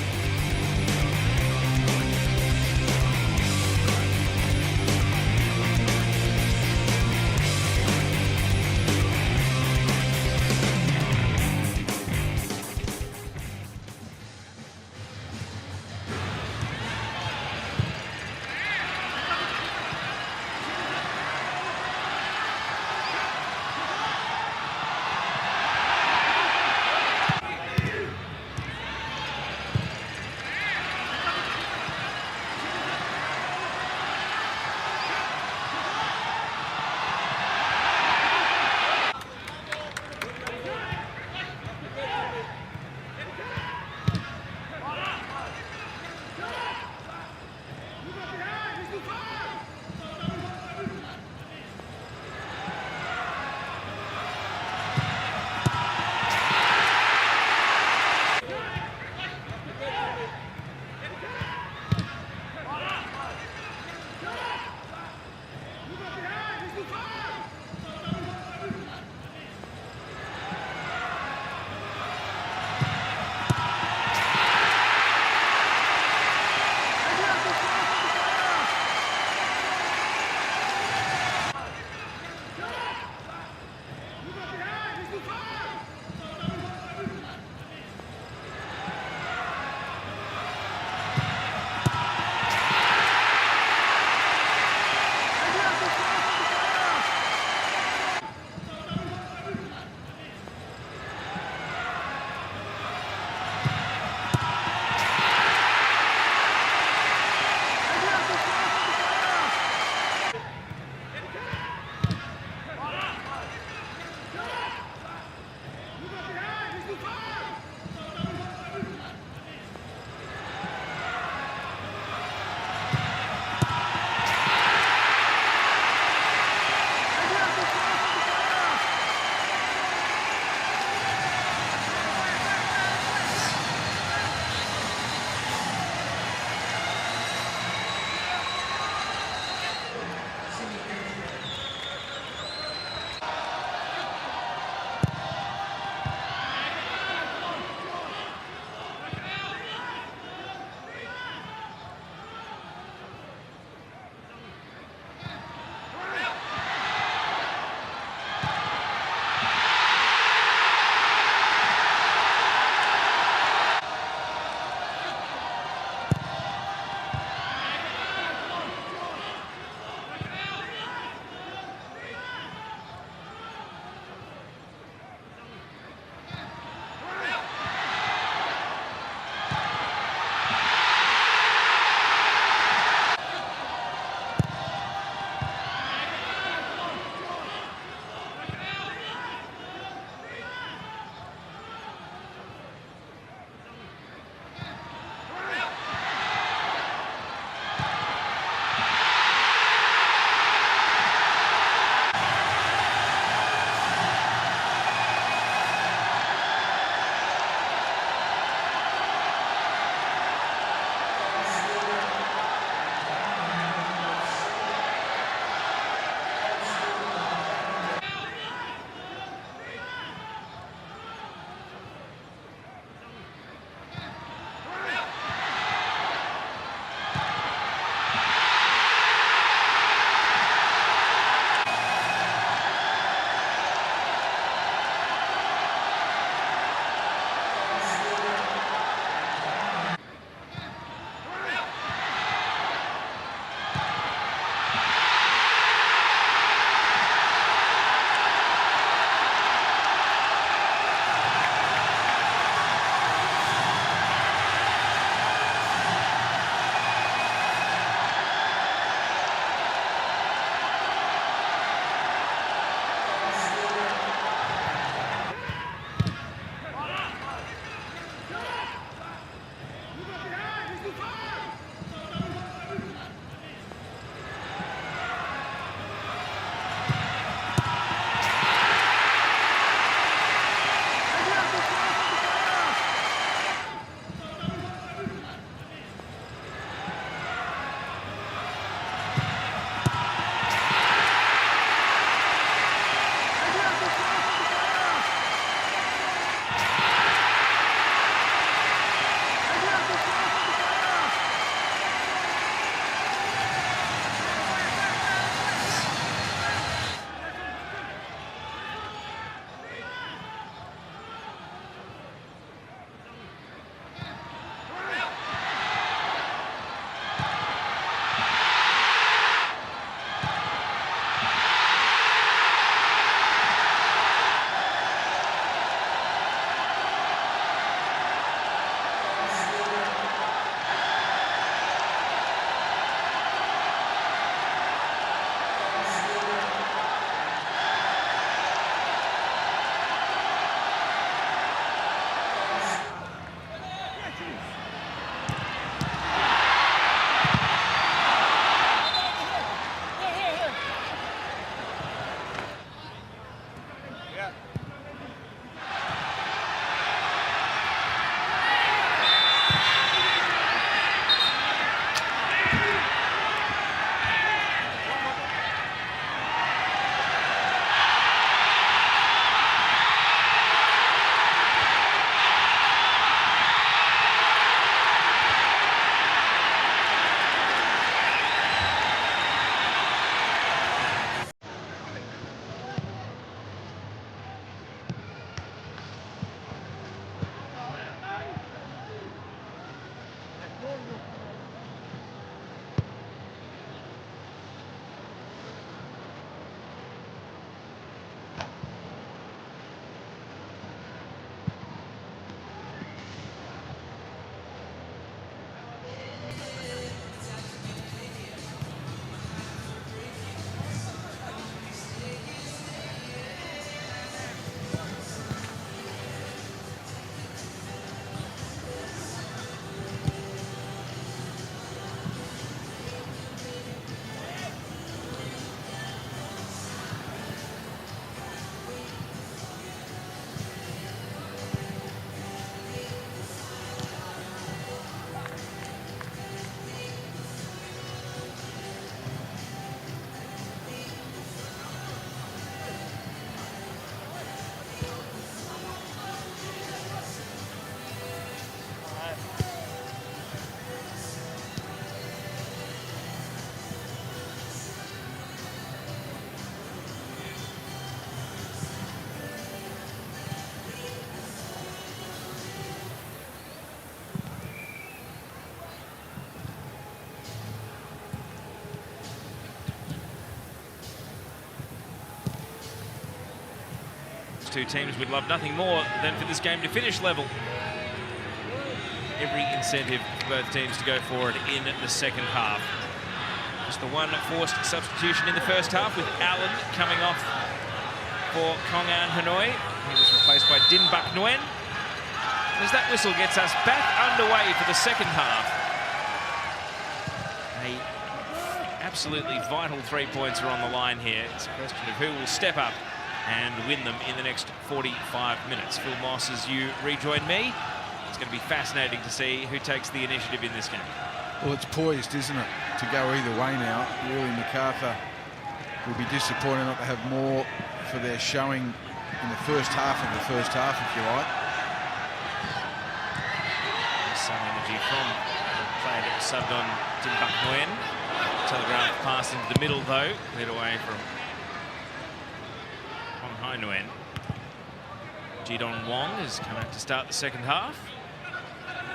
Two teams would love nothing more than for this game to finish level. Every incentive for both teams to go forward in the second half. Just the one forced substitution in the first half with Allen coming off for Cong and Hanoi. He was replaced by Din Bak Nguyen. As that whistle gets us back underway for the second half. A absolutely vital 3 points are on the line here. It's a question of who will step up and win them in the next 45 minutes. Phil Moss, as you rejoin me, it's going to be fascinating to see who takes the initiative in this game. Well, it's poised, isn't it, to go either way now. Really, Macarthur will be disappointed not to have more for their showing in the first half of the first half, if you like. Some energy from the player that was subbed on Din Bak Nguyen. Telegraph pass into the middle, though, led away from Hanoi. Jidong Wong has come out to start the second half.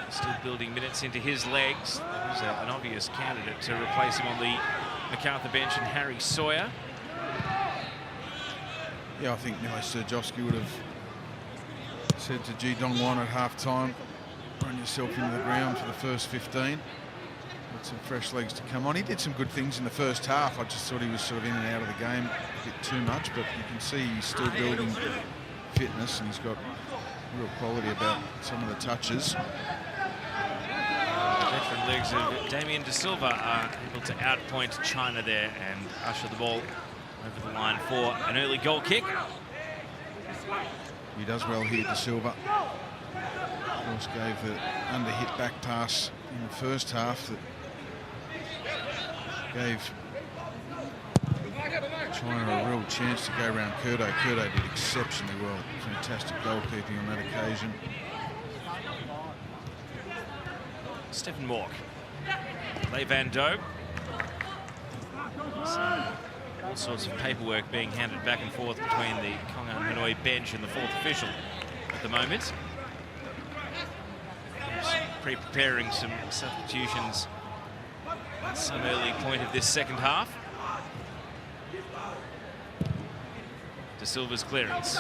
Still building minutes into his legs. There's an obvious candidate to replace him on the Macarthur bench, and Harry Sawyer. Yeah, I think Milo Serjovski would have said to Jidong Wong at half-time, run yourself into the ground for the first 15. With some fresh legs to come on. He did some good things in the first half. I just thought he was sort of in and out of the game a bit too much, but you can see he's still building fitness and he's got real quality about some of the touches. Veteran legs of Damien De Silva are able to outpoint China there and usher the ball over the line for an early goal kick. He does well here, De Silva. Of course, gave the under-hit back pass in the first half that gave China a real chance to go around Curto. Curto did exceptionally well. Fantastic goalkeeping on that occasion. Stephen Mork. Lei Van Do. All sorts of paperwork being handed back and forth between the Cong Hanoi bench and the fourth official at the moment. Pre-preparing some substitutions at some early point of this second half. De Silva's clearance.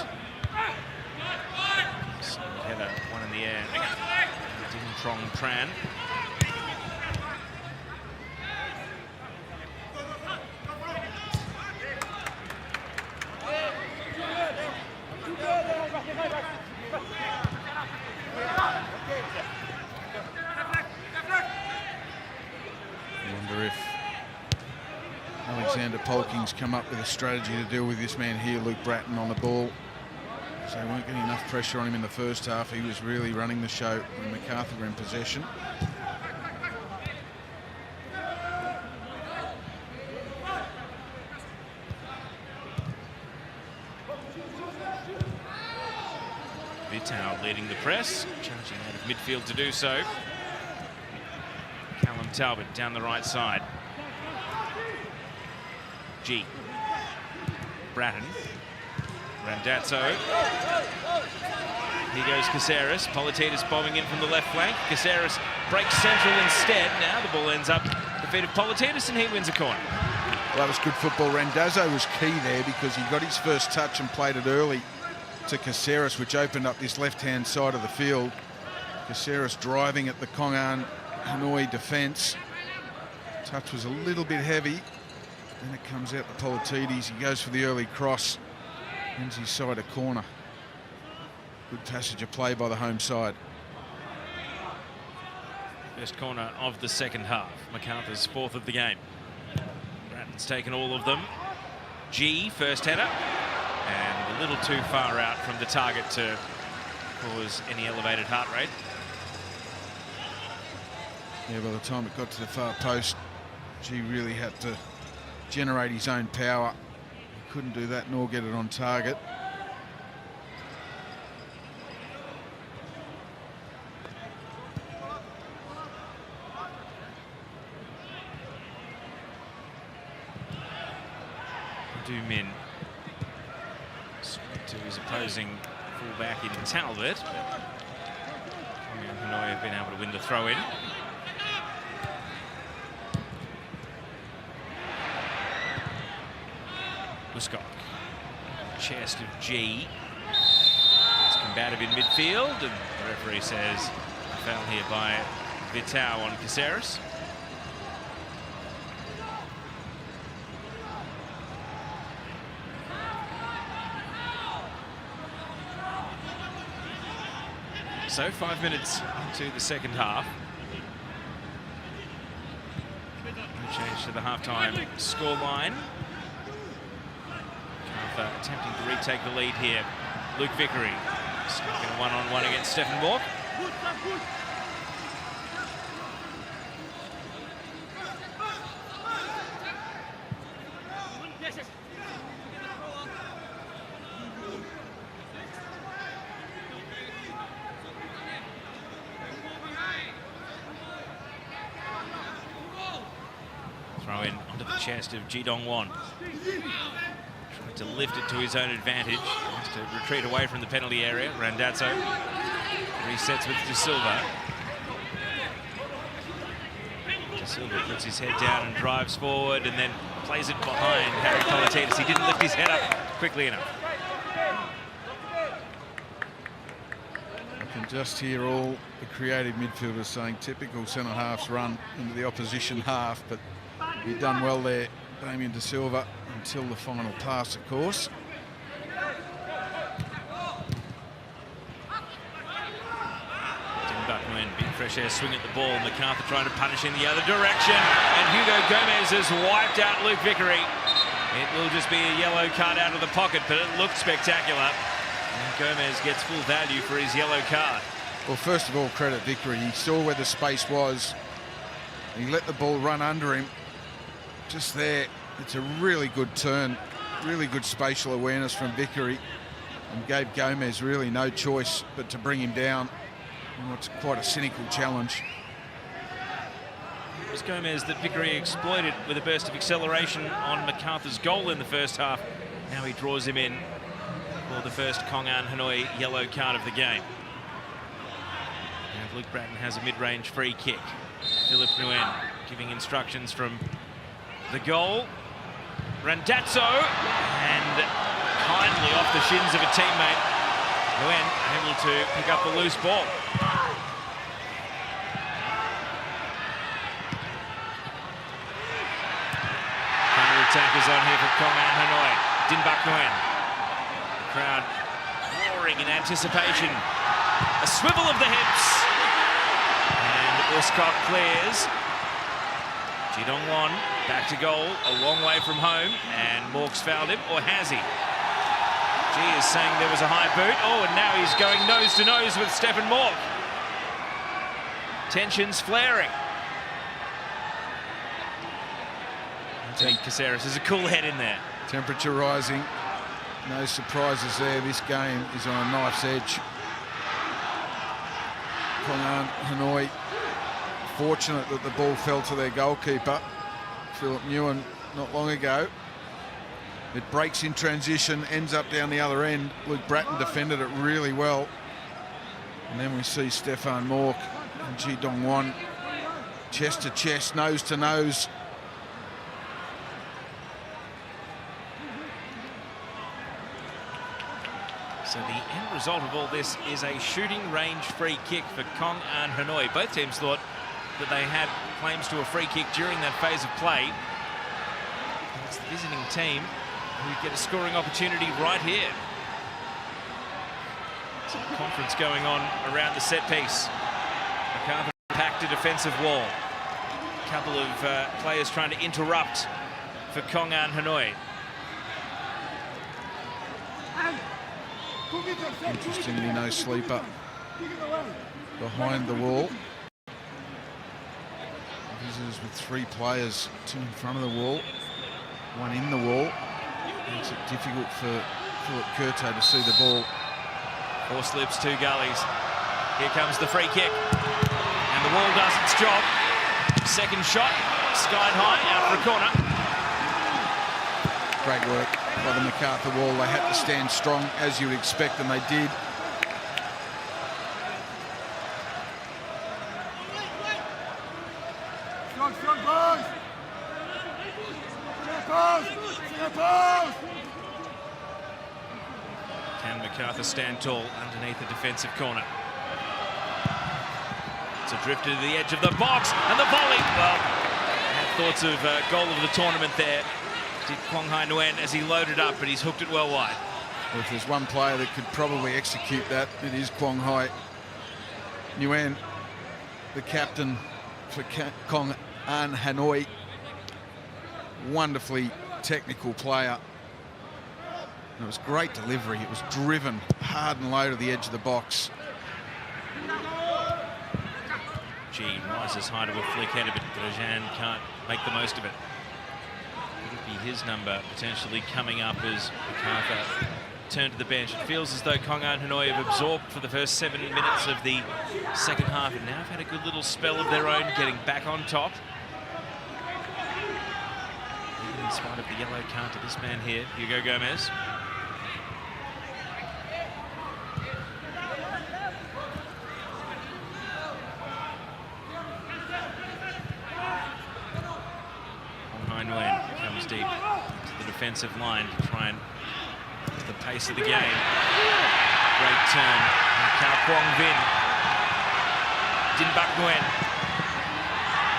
Header, one in the air. Ding Trong Tran. I wonder if Alexander Polking's come up with a strategy to deal with this man here, Luke Bratton, on the ball. So they weren't getting enough pressure on him in the first half. He was really running the show when Macarthur were in possession. Vitao leading the press, charging out of midfield to do so. Callum Talbot down the right side. G. Bratton. Randazzo. Here goes Caceres. Politaitis bombing in from the left flank. Caceres breaks central instead. Now the ball ends up at the feet of Politaitis and he wins a corner. Well, that was good football. Randazzo was key there because he got his first touch and played it early to Caceres, which opened up this left-hand side of the field. Caceres driving at the Cong Hanoi defence. Touch was a little bit heavy. Then it comes out to Politaitis. He goes for the early cross. Ends his side a corner. Good passage of play by the home side. First corner of the second half. Macarthur's fourth of the game. Bratton's taken all of them. G, first header. And a little too far out from the target to cause any elevated heart rate. Yeah, by the time it got to the far post, G really had to generate his own power. He couldn't do that nor get it on target. Du Min to his opposing fullback in Talbot. Hanoi have been able to win the throw in. Luscock. Chest of G. It's combative in midfield, and the referee says a foul here by Vitao on Caceres. So 5 minutes into the second half. Change to the halftime scoreline. Macarthur attempting to retake the lead here. Luke Vickery stuck in a one-on-one against Stephen Mork. Throw in onto the chest of Ji Dong-won. Tried to lift it to his own advantage. Has to retreat away from the penalty area. Randazzo resets with De Silva. De Silva puts his head down and drives forward and then plays it behind Harry Politaitis. He didn't lift his head up quickly enough. I can just hear all the creative midfielders saying typical centre-halves run into the opposition half, but he'd done well there, Damien De Silva, until the final pass, of course. Tim Buckman, big fresh air swing at the ball. Macarthur trying to punish in the other direction. And Hugo Gomez has wiped out Luke Vickery. It will just be a yellow card out of the pocket, but it looked spectacular. And Gomez gets full value for his yellow card. Well, first of all, credit Vickery. He saw where the space was. He let the ball run under him. Just there, it's a really good turn. Really good spatial awareness from Vickery. And gave Gomez really no choice but to bring him down. And it's quite a cynical challenge. It was Gomez that Vickery exploited with a burst of acceleration on Macarthur's goal in the first half. Now he draws him in for the first Cong Hanoi yellow card of the game. And Luke Bratton has a mid-range free kick. Philip Nguyen giving instructions from the goal. Randazzo, and kindly off the shins of a teammate. Nguyen able to pick up the loose ball. Counterattack is on here for Cong Hanoi. Dinbak Nguyen. The crowd roaring in anticipation. A swivel of the hips. Uscott clears. Jidongwon back to goal, a long way from home, and Mork's fouled him, or has he? G is saying there was a high boot. Oh, and now he's going nose to nose with Stephen Mork. Tensions flaring. I think Caceres has a cool head in there. Temperature rising. No surprises there. This game is on a knife's edge. Cong Hanoi fortunate that the ball fell to their goalkeeper, Philip Nguyen, not long ago. It breaks in transition, ends up down the other end. Luke Bratton defended it really well. And then we see Stefan Mork and Ji Dong-won chest to chest, nose to nose. So the end result of all this is a shooting range free kick for Cong Hanoi. Both teams thought that they had claims to a free kick during that phase of play. And it's the visiting team who get a scoring opportunity right here. Some conference going on around the set piece. Macarthur packed a defensive wall. A couple of players trying to interrupt for Cong Hanoi. Interestingly, no sleeper behind the wall. Visitors with three players, two in front of the wall, one in the wall. Makes it difficult for Philip Curto to see the ball. Four slips, two gullies. Here comes the free kick. And the wall does its job. Second shot, skied high, out for a corner. Great work by the Macarthur wall. They had to stand strong, as you would expect, and they did. Can Macarthur stand tall underneath the defensive corner? It's drifted to the edge of the box, and the volley. Well, had thoughts of goal of the tournament there. Did Cong Nguyen as he loaded up, but he's hooked it well wide. Well, if there's one player that could probably execute that, it is Cong Nguyen, the captain for Cong Hanoi. Wonderfully technical player. And it was great delivery. It was driven hard and low to the edge of the box. G rises high to a flick header, but Grosjean can't make the most of it. Could it be his number potentially coming up as Macarthur turned to the bench? It feels as though Cong Hanoi have absorbed for the first 7 minutes of the second half, and now have had a good little spell of their own, getting back on top. Even in spite of the yellow card to this man here, Hugo Gomez. Nguyen comes deep to the defensive line to try and the pace of the game. Great turn. Cao Kwong Vin. Dinbak Nguyen.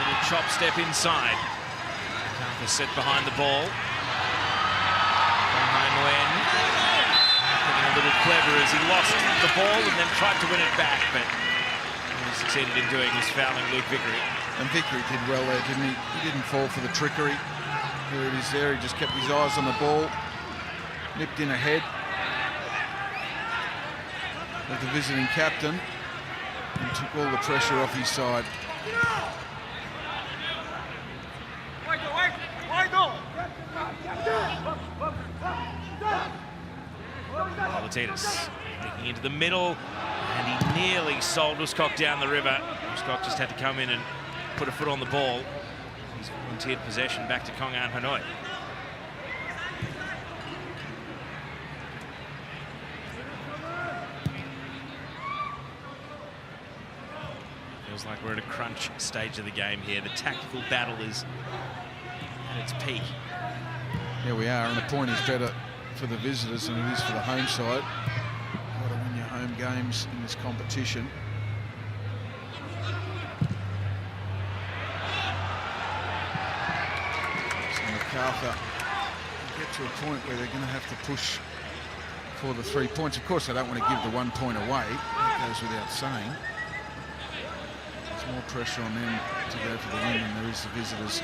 Little chop step inside. Macarthur set behind the ball. Nguyen getting a little clever as he lost the ball and then tried to win it back, but he was succeeded in doing was fouling Luke Vickery. And Vickery did well there, didn't he? He didn't fall for the trickery. Here it is there, he just kept his eyes on the ball. Nipped in ahead of the visiting captain and took all the pressure off his side. Caceres taking into the middle, and he nearly sold Uscock down the river. Uscock just had to come in and put a foot on the ball. He's volunteered possession back to Cong and Hanoi. Feels like we're at a crunch stage of the game here. The tactical battle is at its peak. Here we are, and the point is better for the visitors than it is for the home side. Got to win your home games in this competition. So Macarthur will get to a point where they're going to have to push for the 3 points. Of course, they don't want to give the 1 point away. That goes without saying. There's more pressure on them to go for the win than there is the visitors.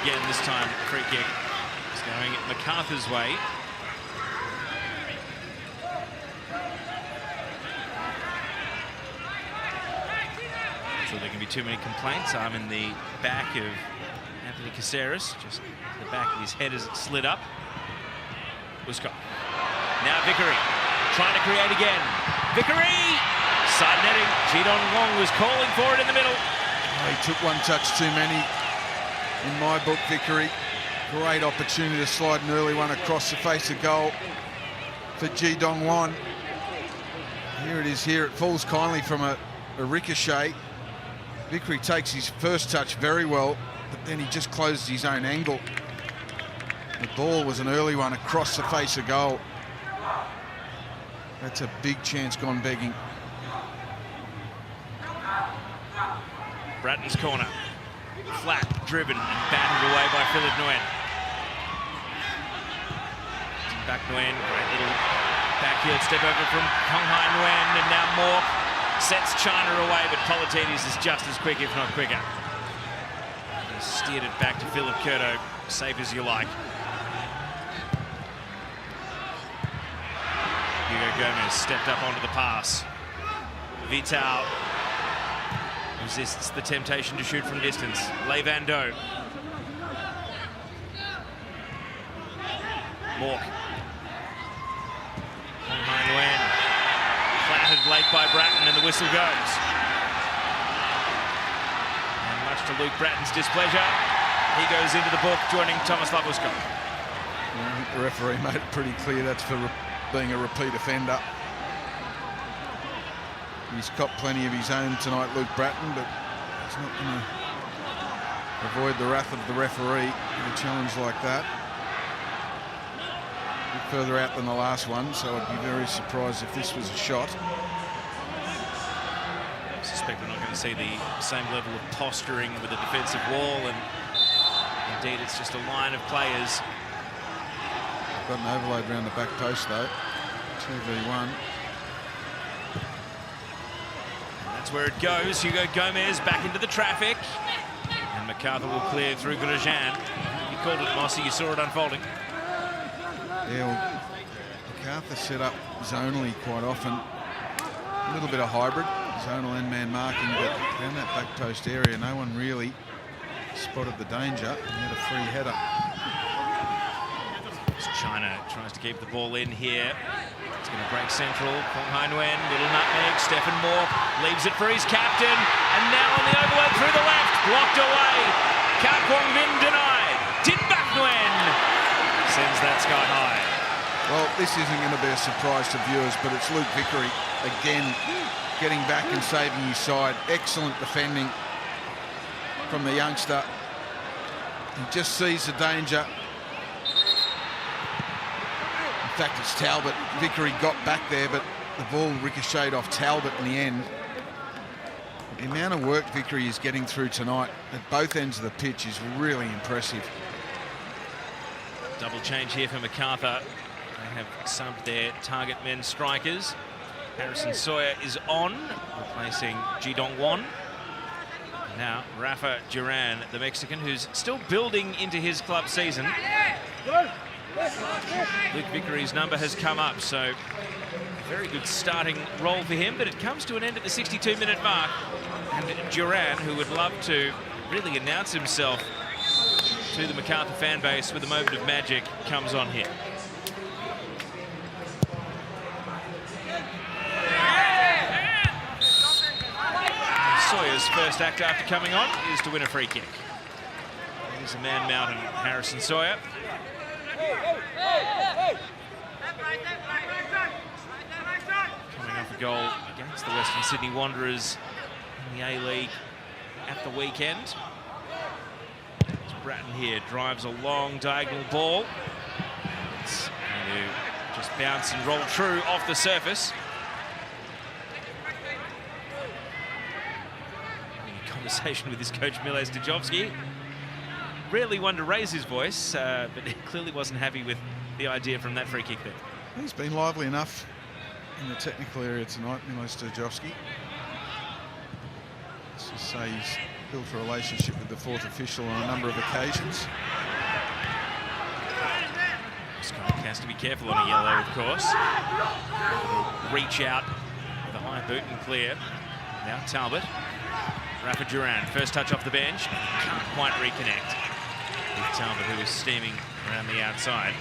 Again, this time, free kick is going Macarthur's way. Not sure there can be too many complaints. I'm in the back of Anthony Caceres, just the back of his head as it slid up. Uscock. Now Vickery, trying to create again. Vickery! Side netting. Jidong Wong was calling for it in the middle. Oh, he took one touch too many. In my book, Vickery, great opportunity to slide an early one across the face of goal for Jidong Won. Here it is here, it falls kindly from a ricochet. Vickery takes his first touch very well, but then he just closes his own angle. The ball was an early one across the face of goal. That's a big chance gone begging. Bratton's corner. Flat, driven, and battered away by Philip Nguyen. Back Nguyen, great little backheel step over from Cong Nguyen, and now Mork sets China away, but Politidis is just as quick, if not quicker. He steered it back to Philip Curto, safe as you like. Hugo Gomez stepped up onto the pass. Vital resists the temptation to shoot from distance. Levando. Mork. Nguyen. Flattered late by Bratton, and the whistle goes. And much to Luke Bratton's displeasure, he goes into the book, joining Thomas Uscock. I think the referee made it pretty clear that's for being a repeat offender. He's copped plenty of his own tonight, Luke Bratton, but he's not going to avoid the wrath of the referee with a challenge like that. A bit further out than the last one, so I'd be very surprised if this was a shot. I suspect we're not going to see the same level of posturing with a defensive wall, and indeed it's just a line of players. I've got an overload around the back post though. 2v1. That's where it goes. Hugo Gomez back into the traffic. And Macarthur will clear through Grosjean. You called it, Mossy. You saw it unfolding. Yeah, well, Macarthur set up zonally quite often. A little bit of hybrid, zonal and man marking, but down that back post area, no one really spotted the danger. And he had a free header. China tries to keep the ball in here. It's going to break central. Cong Nguyen, little nutmeg. Stefan Mork leaves it for his captain. And now on the overload through the left. Blocked away. Ka Kwong Vin denied. Tin Bak Nguyen sends that sky high. Well, this isn't going to be a surprise to viewers, but it's Luke Vickery again getting back and saving his side. Excellent defending from the youngster. He just sees the danger. In fact, it's Talbot. Vickery got back there, but the ball ricocheted off Talbot in the end. The amount of work Vickery is getting through tonight at both ends of the pitch is really impressive. Double change here for Macarthur. They have subbed their target men strikers. Harrison Sawyer is on, replacing Jidong Won. Now Rafa Duran, the Mexican, who's still building into his club season. Luke Vickery's number has come up, so very good starting role for him, but it comes to an end at the 62-minute mark. And Duran, who would love to really announce himself to the Macarthur fan base with a moment of magic, comes on here. Sawyer's first act after coming on is to win a free kick. Here's a man mountain, Harrison Sawyer. Coming off a goal against the Western Sydney Wanderers in the A-League at the weekend. Bratton here drives a long diagonal ball. It's going to just bounce and roll true off the surface. Having a conversation with his coach Miles Dejovski. Rarely one to raise his voice, but he clearly wasn't happy with the idea from that free kick there. He's been lively enough in the technical area tonight, Milos Dejovski. Let's just say he's built a relationship with the fourth official on a number of occasions. Cong has to be careful on a yellow, of course. Reach out with a high boot and clear. Now Talbot. Rafa Duran, first touch off the bench. Can't quite reconnect with Talbot, who is steaming around the outside.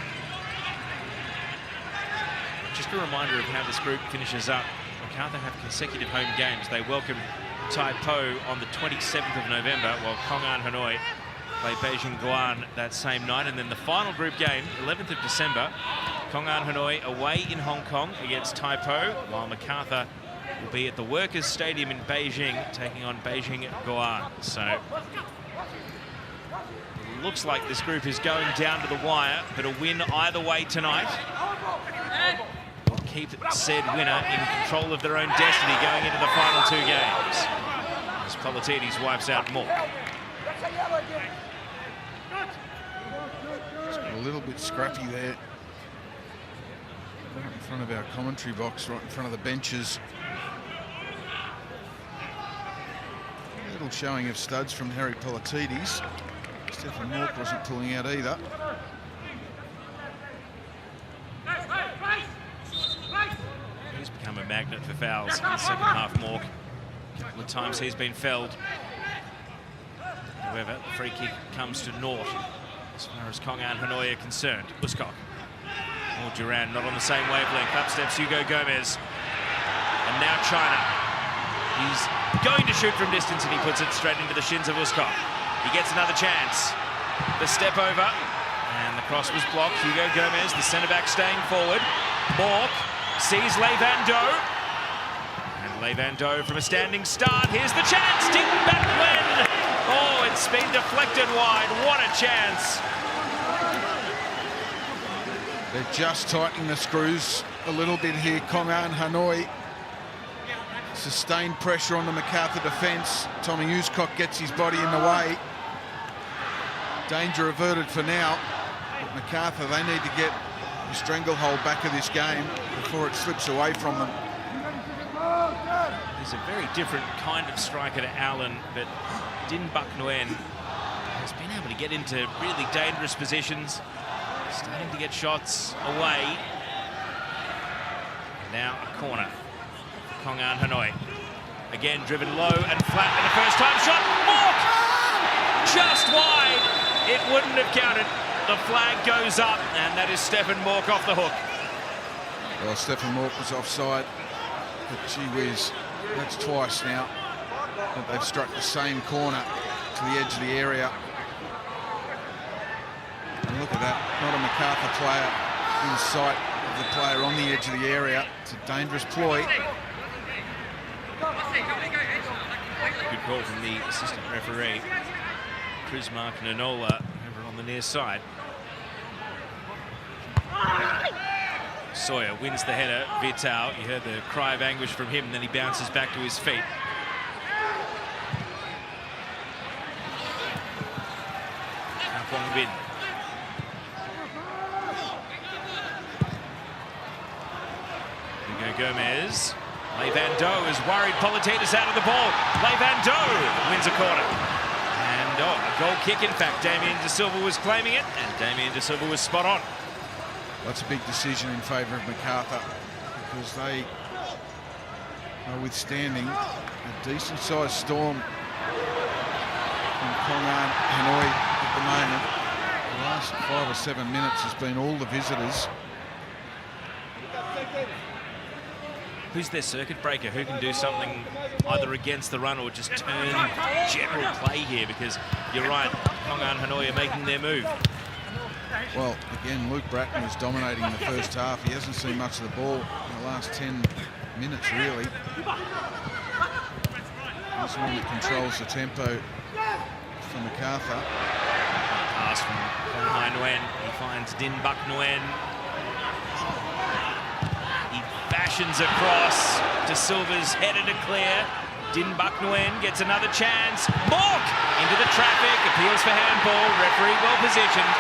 Just a reminder of how this group finishes up. Macarthur have consecutive home games. They welcome Tai Po on the 27th of November, while Hanoi play Beijing Guan that same night. And then the final group game, 11th of December, Hanoi away in Hong Kong against Tai Po, while Macarthur will be at the Workers' Stadium in Beijing, taking on Beijing Guan. So it looks like this group is going down to the wire, but a win either way tonight will keep said winner in control of their own destiny going into the final two games, as Politidis wipes out Moore. A little bit scrappy there, right in front of our commentary box, right in front of the benches. A little showing of studs from Harry Politidis. Stephen Mork wasn't pulling out either. He's become a magnet for fouls in the second half, Mork. A couple of times he's been felled. However, the free kick comes to naught as far as Cong and Hanoi are concerned. Buskok. Or Duran not on the same wavelength. Up steps Hugo Gomez. And now China. He's going to shoot from distance and he puts it straight into the shins of Buskok. He gets another chance. The step over. And the cross was blocked. Hugo Gomez, the centre-back, staying forward. Mork sees Levando. And Levando from a standing start. Here's the chance. Didn't back when. Oh, it's been deflected wide. What a chance. They're just tightening the screws a little bit here. Cong and Hanoi. Sustained pressure on the Macarthur defence. Tommy Uscock gets his body in the way. Danger averted for now. But Macarthur, they need to get the stranglehold back of this game before it slips away from them. He's a very different kind of striker to Allen, but Din Bak Nguyen has been able to get into really dangerous positions, starting to get shots away. Now a corner. Cong and Hanoi. Again driven low and flat, and the first time shot. Mork! Just wide. It wouldn't have counted. The flag goes up, and that is Stephen Mork off the hook. Well, Stephen Mork was offside, but gee whiz, that's twice now that they've struck the same corner to the edge of the area. And look at that, not a Macarthur player in sight of the player on the edge of the area. It's a dangerous ploy. Good call from the assistant referee, Chris Mark Nanola, over on the near side. Sawyer wins the header. Vital, you heard the cry of anguish from him, and then he bounces back to his feet. Kwong Bin. Hugo Gomez. Le Van Doe is worried. Politeitis out of the ball. Le Van Doe wins a corner. And a goal kick, in fact. Damien De Silva was claiming it, and Damien De Silva was spot on. That's a big decision in favour of Macarthur, because they are withstanding a decent-sized storm from Cong, Hanoi at the moment. The last 5 or 7 minutes has been all the visitors. Who's their circuit breaker? Who can do something either against the run or just turn general play here? Because you're right, Cong Hanoi are making their move. Well, again, Luke Bratton was dominating in the first half. He hasn't seen much of the ball in the last 10 minutes, really. He's the one that controls the tempo for Macarthur. Pass from Kong Hai Nguyen. He finds Din Bak Nguyen. He fashions across. De Silva's headed to clear. Din Bak Nguyen gets another chance. Mork into the traffic. Appeals for handball. Referee well positioned.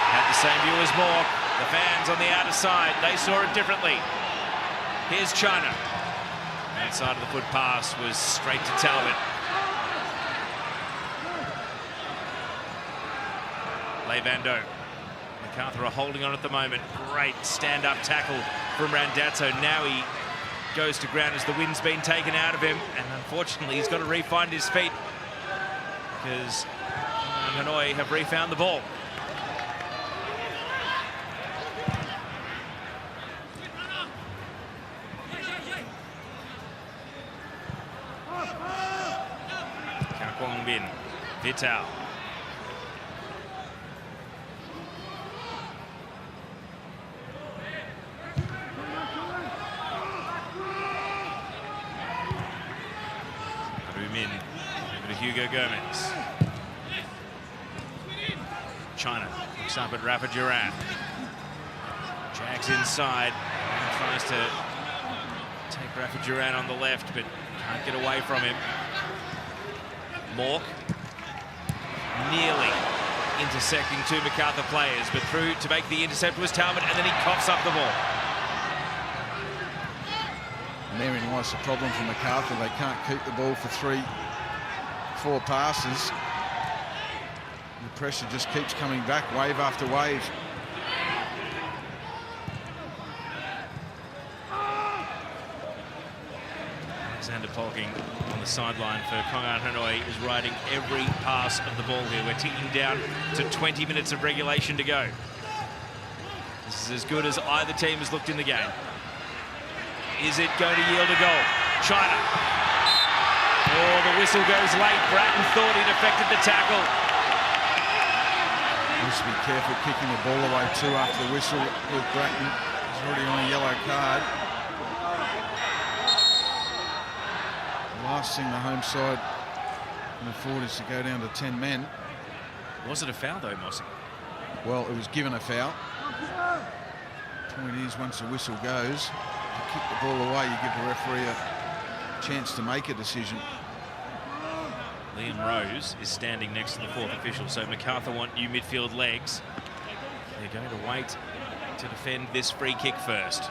Had the same view as Mork. The fans on the outer side, they saw it differently. Here's China. Outside of the foot pass was straight to Talbot. Le Van Doe. Macarthur are holding on at the moment. Great stand-up tackle from Randazzo. Now he goes to ground as the wind's been taken out of him, and unfortunately he's got to re-find his feet because Hanoi have refound the ball. Kwong Bin, Vital. Min, over to Hugo Gomez. China looks up at Rafa Duran. Jags inside and tries to take Rafa Duran on the left, but can't get away from him. Mork nearly intersecting two Macarthur players, but through to make the intercept was Talbot, and then he coughs up the ball. And therein lies the problem for Macarthur. They can't keep the ball for 3-4 passes. The pressure just keeps coming back, wave after wave. Alexander Polking on the sideline for Cong Hanoi is riding every pass of the ball here. We're ticking down to 20 minutes of regulation to go. This is as good as either team has looked in the game. Is it going to yield a goal? China. Oh, the whistle goes late. Bratton thought he'd affected the tackle. Must be careful kicking the ball away too after the whistle with Bratton. He's already on a yellow card. The last thing the home side can afford is to go down to 10 men. Was it a foul though, Mossy? Well, it was given a foul. Point is, once the whistle goes, to kick the ball away, you give the referee a chance to make a decision. Liam Rose is standing next to the fourth official, so Macarthur want new midfield legs. They're going to wait to defend this free kick first.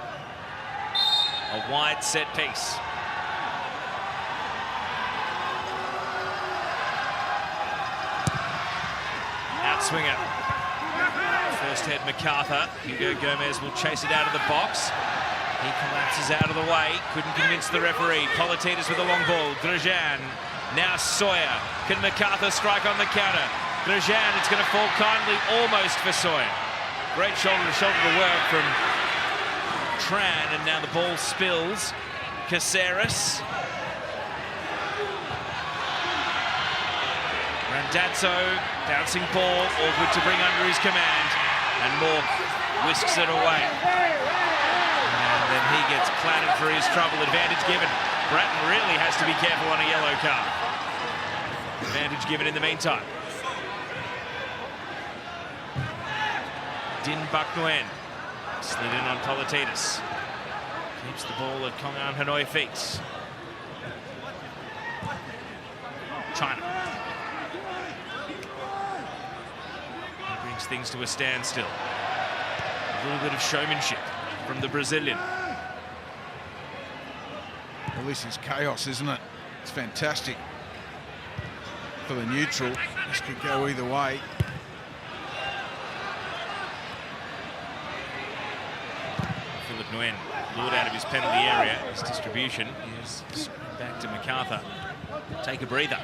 A wide set piece. Outswinger. First head Macarthur. Hugo Gomez will chase it out of the box. He collapses out of the way. Couldn't convince the referee. Politeitis with a long ball. Grosjean. Now Sawyer. Can Macarthur strike on the counter? Grosjean, it's going to fall kindly almost for Sawyer. Great shoulder-to-shoulder work from Tran, and now the ball spills. Caceres. Randazzo, bouncing ball, all good to bring under his command. And Mork whisks it away. And then he gets clattered for his trouble. Advantage given. Bratton really has to be careful on a yellow card. Advantage given in the meantime. Din Bak Nguyen slid in on Politeitis. Keeps the ball at Cong Hanoi feet. China. things to a standstill. A little bit of showmanship from the Brazilian. Well, this is chaos, isn't it? It's fantastic for the neutral. This could go either way. Philip Nguyen lured out of his penalty area. His distribution is back to Macarthur. Take a breather.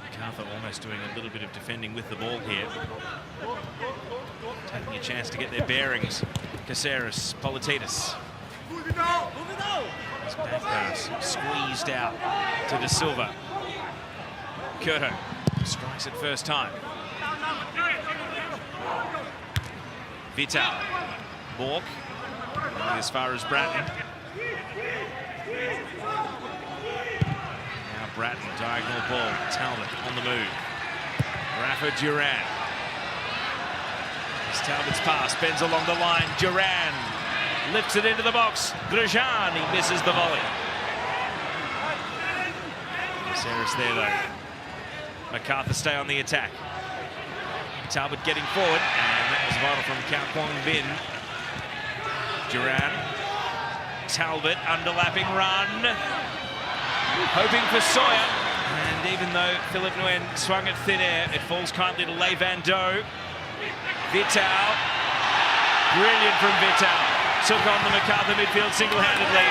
Macarthur almost doing a little bit of defending with the ball here. Taking a chance to get their bearings. Caceres, Polititas. His back pass squeezed out to De Silva. Curto strikes it first time. Vital. Bork. Only as far as Bratton. Now Bratton, diagonal ball. Talbot on the move. Rafa Duran. As Talbot's pass bends along the line. Duran lifts it into the box. Grosjean, he misses the volley. Caceres there though. Macarthur stay on the attack. Talbot getting forward, and that was vital from Quang Bin. Duran. Talbot, underlapping run. Hoping for Sawyer. And even though Philip Nguyen swung at thin air, it falls kindly to Le Van Doe. Vital. Brilliant from Vital. Took on the Macarthur midfield single-handedly.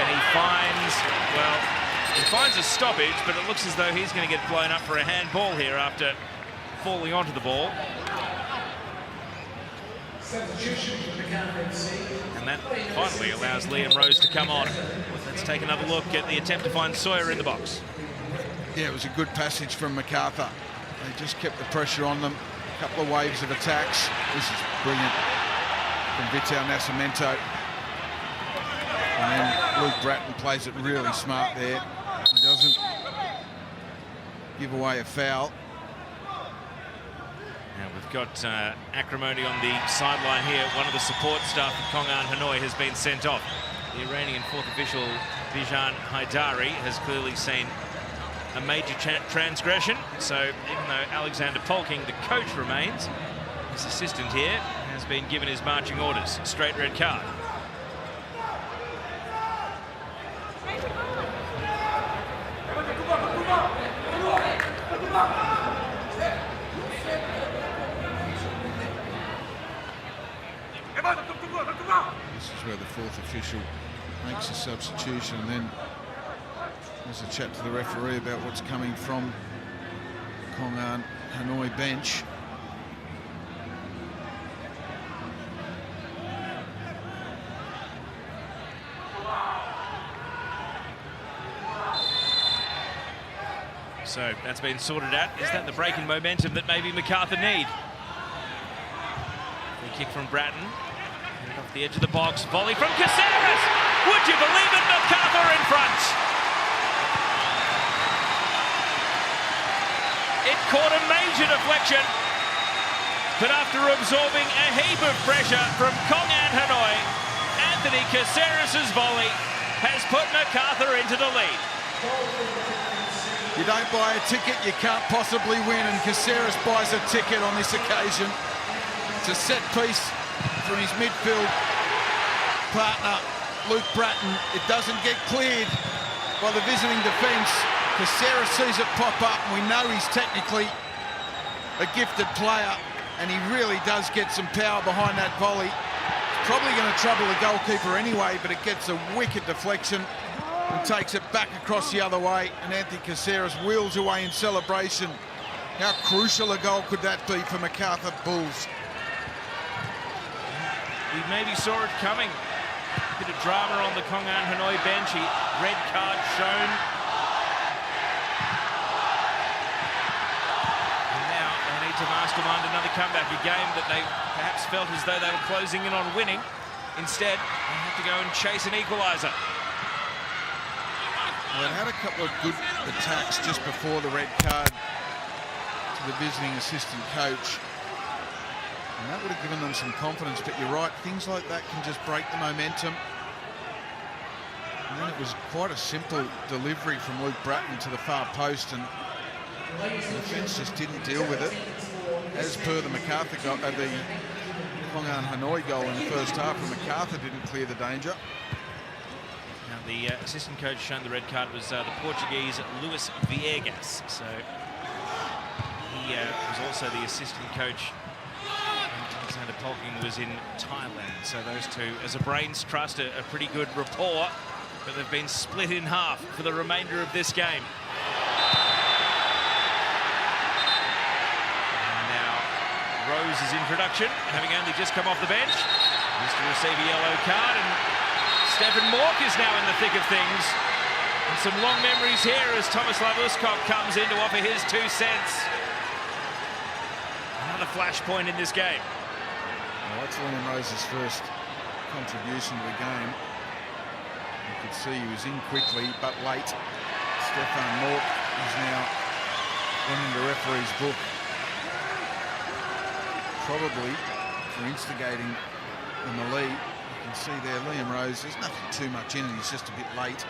And he finds a stoppage, but it looks as though he's going to get blown up for a handball here after falling onto the ball. Substitution for the AFC. And that finally allows Liam Rose to come on. Let's take another look at the attempt to find Sawyer in the box. Yeah, it was a good passage from Macarthur. They just kept the pressure on them. A couple of waves of attacks. This is brilliant from Vital Nascimento. And then Luke Bratton plays it really smart there. He doesn't give away a foul. Now we've got acrimony on the sideline here. One of the support staff of Cong Hanoi has been sent off. The Iranian fourth official, Bijan Haidari, has clearly seen a major transgression. So even though Alexander Polking, the coach, remains, his assistant here has been given his marching orders. Straight red card. This is where the fourth official makes a substitution, and then there's a chat to the referee about what's coming from Cong Hanoi bench. So that's been sorted out. Is that the break in momentum that maybe Macarthur need? Free kick from Bratton. And off the edge of the box. Volley from Caceres! Would you believe it? Macarthur in front! It caught a major deflection. But after absorbing a heap of pressure from Cong Hanoi, Anthony Caceres' volley has put Macarthur into the lead. You don't buy a ticket, you can't possibly win, and Caceres buys a ticket on this occasion. It's a set piece from his midfield partner, Luke Bratton. It doesn't get cleared by the visiting defence. Caceres sees it pop up, and we know he's technically a gifted player, and he really does get some power behind that volley. It's probably going to trouble the goalkeeper anyway, but it gets a wicked deflection and takes it back across the other way, and Anthony Caceres wheels away in celebration. How crucial a goal could that be for Macarthur Bulls? We maybe saw it coming. A bit of drama on the Cong Hanoi bench. Red card shown. And now they need to mastermind another comeback, a game that they perhaps felt as though they were closing in on winning. Instead, they have to go and chase an equalizer. Well, it had a couple of good attacks just before the red card to the visiting assistant coach. And that would have given them some confidence, but you're right, things like that can just break the momentum. And then it was quite a simple delivery from Luke Bratton to the far post, and the defence just didn't deal with it. As per the Macarthur goal, the Cong Hanoi goal in the first half, and Macarthur didn't clear the danger. Now the assistant coach shown the red card was the Portuguese Luis Viegas. So he was also the assistant coach. Alexander Polking was in Thailand. So those two, as a brains trust, a pretty good rapport, but they've been split in half for the remainder of this game. Rose's introduction, having only just come off the bench, is to receive a yellow card, and Stefan Mork is now in the thick of things. And some long memories here as Thomas Lavuskov comes in to offer his 2 cents. Another flashpoint in this game. Well, that's Liam Rose's first contribution to the game. You could see he was in quickly, but late. Stefan Mork is now gone into referee's book. Probably for instigating in the lead. You can see there Liam Rose, there's nothing too much in it, he's just a bit late.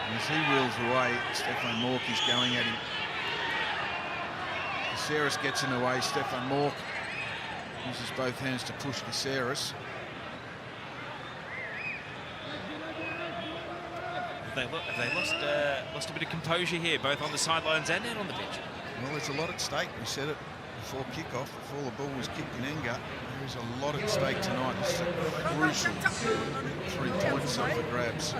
And as he wheels away, Stefan Mork is going at him. Caceres gets in the way, Stefan Mork uses both hands to push Caceres. Have they lost a bit of composure here, both on the sidelines and on the pitch? Well, there's a lot at stake. We said it before kickoff, before the ball was kicked in anger. There is a lot at stake tonight. This is a crucial 3 points up for grabs.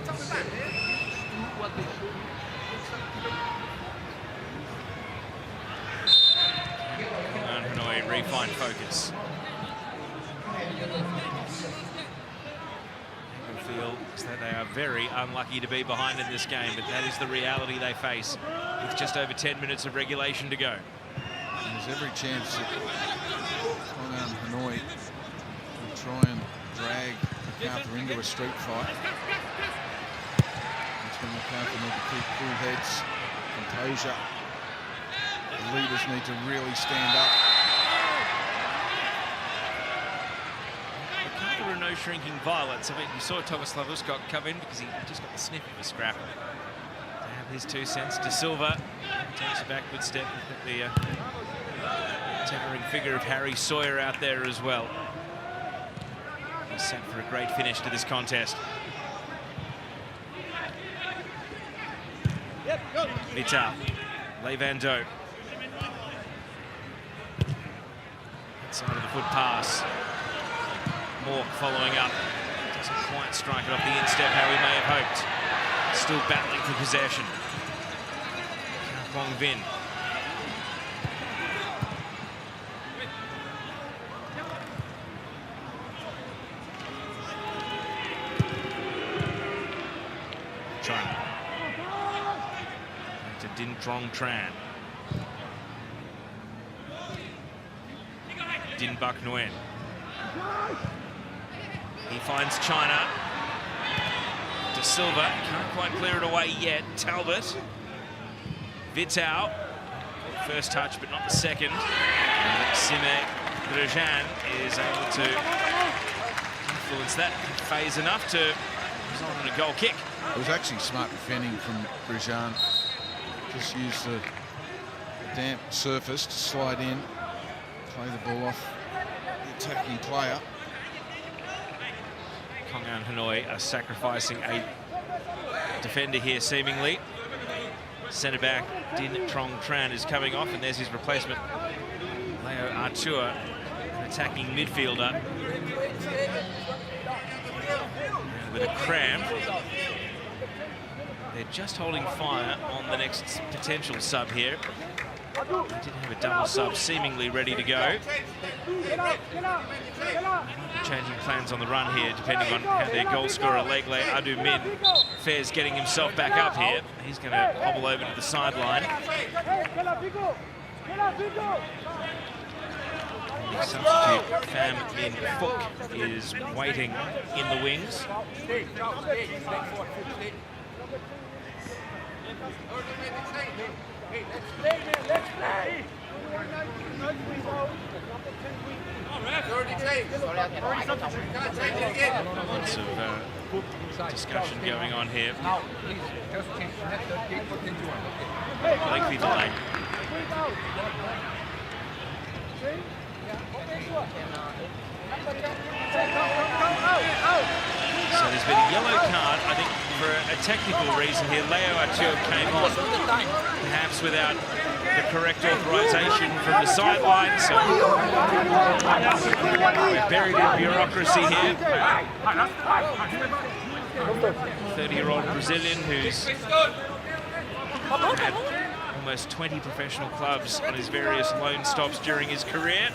Hanoi refined focus. Feel that they are very unlucky to be behind in this game, but that is the reality they face with just over 10 minutes of regulation to go. And there's every chance that Hanoi will try and drag Macarthur into a street fight. That's when Macarthur need to keep cool heads, composure. The leaders need to really stand up. There are no shrinking violets. I mean, you saw Thomas Lavuskov come in because he just got the sniff of a scrap. To have his 2 cents. De Silva takes a backward step. We've got the towering figure of Harry Sawyer out there as well. He's set for a great finish to this contest. Vital, Levando. Outside of the foot pass. Mork following up. Doesn't quite strike it off the instep how we may have hoped. Still battling for possession. Cong Vin. China. To Din Trong Tran. Din Bak Nguyen. He finds China. De Silva can't quite clear it away yet. Talbot. Vital. First touch, but not the second. Sime Grejan is able to influence that phase enough to result in a goal kick. It was actually smart defending from Grejan. Just used the damp surface to slide in, play the ball off the attacking player. Cong Hanoi are sacrificing a defender here, seemingly. Centre back Din Trong Tran is coming off, and there's his replacement, Leo Artur, an attacking midfielder. And with a cramp, they're just holding fire on the next potential sub here. They did have a double sub seemingly ready to go. Changing plans on the run here, depending on how their goal scorer, Legle Adu Min, fares getting himself back up here. He's going to hobble over to the sideline. The substitute, Pham Minh Phuc, is waiting in the wings. Lots of discussion going on here. Lengthy delay. So there's been a yellow card, I think, for a technical reason here. Leo Artur came on, perhaps without the correct authorization from the sideline. So we're buried in bureaucracy here. 30-year-old Brazilian who's had almost 20 professional clubs on his various loan stops during his career.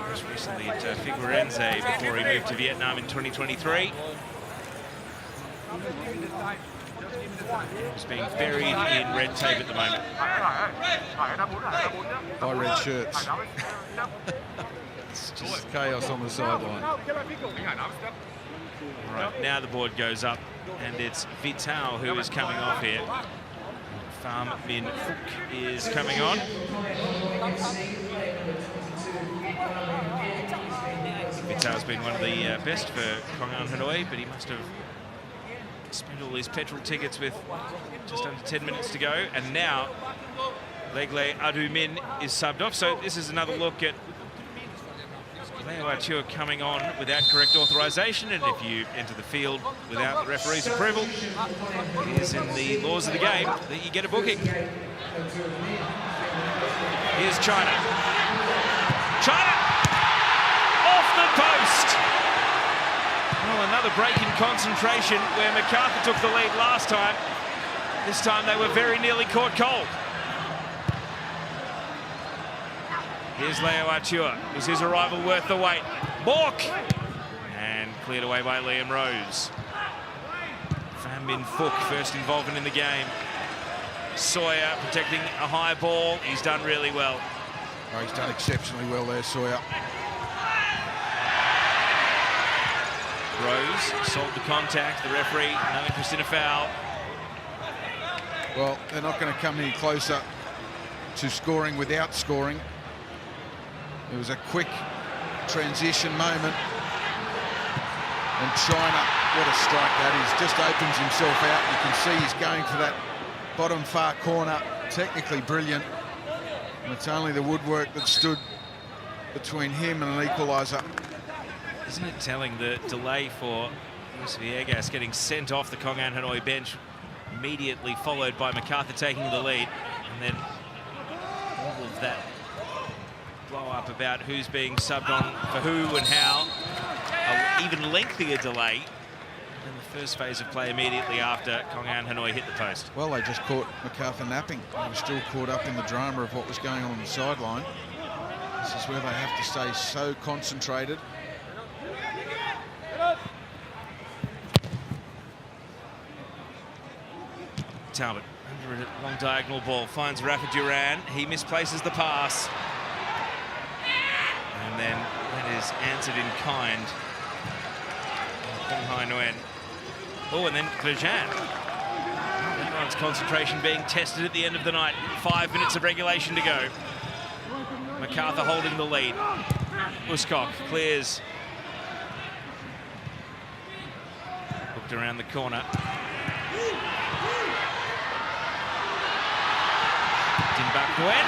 Most recently at Figueirense before he moved to Vietnam in 2023. He's being buried in red tape at the moment. By red shirts. It's just chaos on the sideline. Right, now the board goes up, and it's Vital who is coming off here. Pham Minh Phuc is coming on. Vital's been one of the best for Cong Hanoi, but he must have spent all his petrol tickets with just under 10 minutes to go. And now Legle Adu Min is subbed off. So this is another look at Leo Artur coming on without correct authorization, and if you enter the field without the referee's approval, it is in the laws of the game that you get a booking. Here's China. China! Off the post! Well, another break in concentration where Macarthur took the lead last time. This time they were very nearly caught cold. Here's Leo Artur. Was his arrival worth the wait? Bork! And cleared away by Liam Rose. Pham Minh Phuc, first involvement in the game. Sawyer protecting a high ball. He's done really well. Oh, he's done exceptionally well there, Sawyer. Rose sold the contact. The referee, no interest in a foul. Well, they're not going to come any closer to scoring without scoring. It was a quick transition moment. And China, what a strike that is. Just opens himself out. You can see he's going for that bottom far corner. Technically brilliant. And it's only the woodwork that stood between him and an equalizer. Isn't it telling the delay for Luis Villegas getting sent off the Cong Hanoi bench, immediately followed by Macarthur taking the lead, and then all of that blow up about who's being subbed on for who and how. An even lengthier delay than the first phase of play immediately after Cong Hanoi hit the post. Well, they just caught Macarthur napping. He was still caught up in the drama of what was going on the sideline. This is where they have to stay so concentrated. Talbot under a long diagonal ball finds Rafa Duran. He misplaces the pass, and then that is answered in kind. Hong Hai Nguyen. Oh, and then Verjan. Everyone's concentration being tested at the end of the night. 5 minutes of regulation to go. Macarthur holding the lead. Uscock clears. Hooked around the corner. Back Nguyen.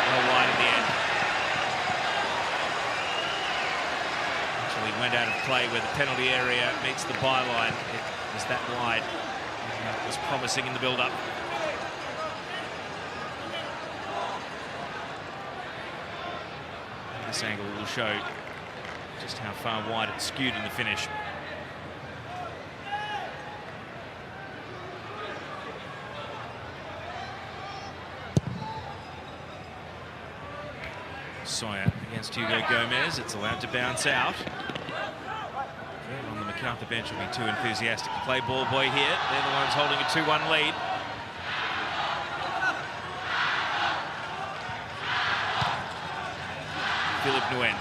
Well wide in the end. Actually went out of play where the penalty area meets the byline. It was that wide. It was promising in the build-up. This angle will show just how far wide it skewed in the finish. Sawyer against Hugo Gomez. It's allowed to bounce out. On the Macarthur bench will be too enthusiastic to play ball boy here. They're the ones holding a 2-1 lead. Philippe Nguyen.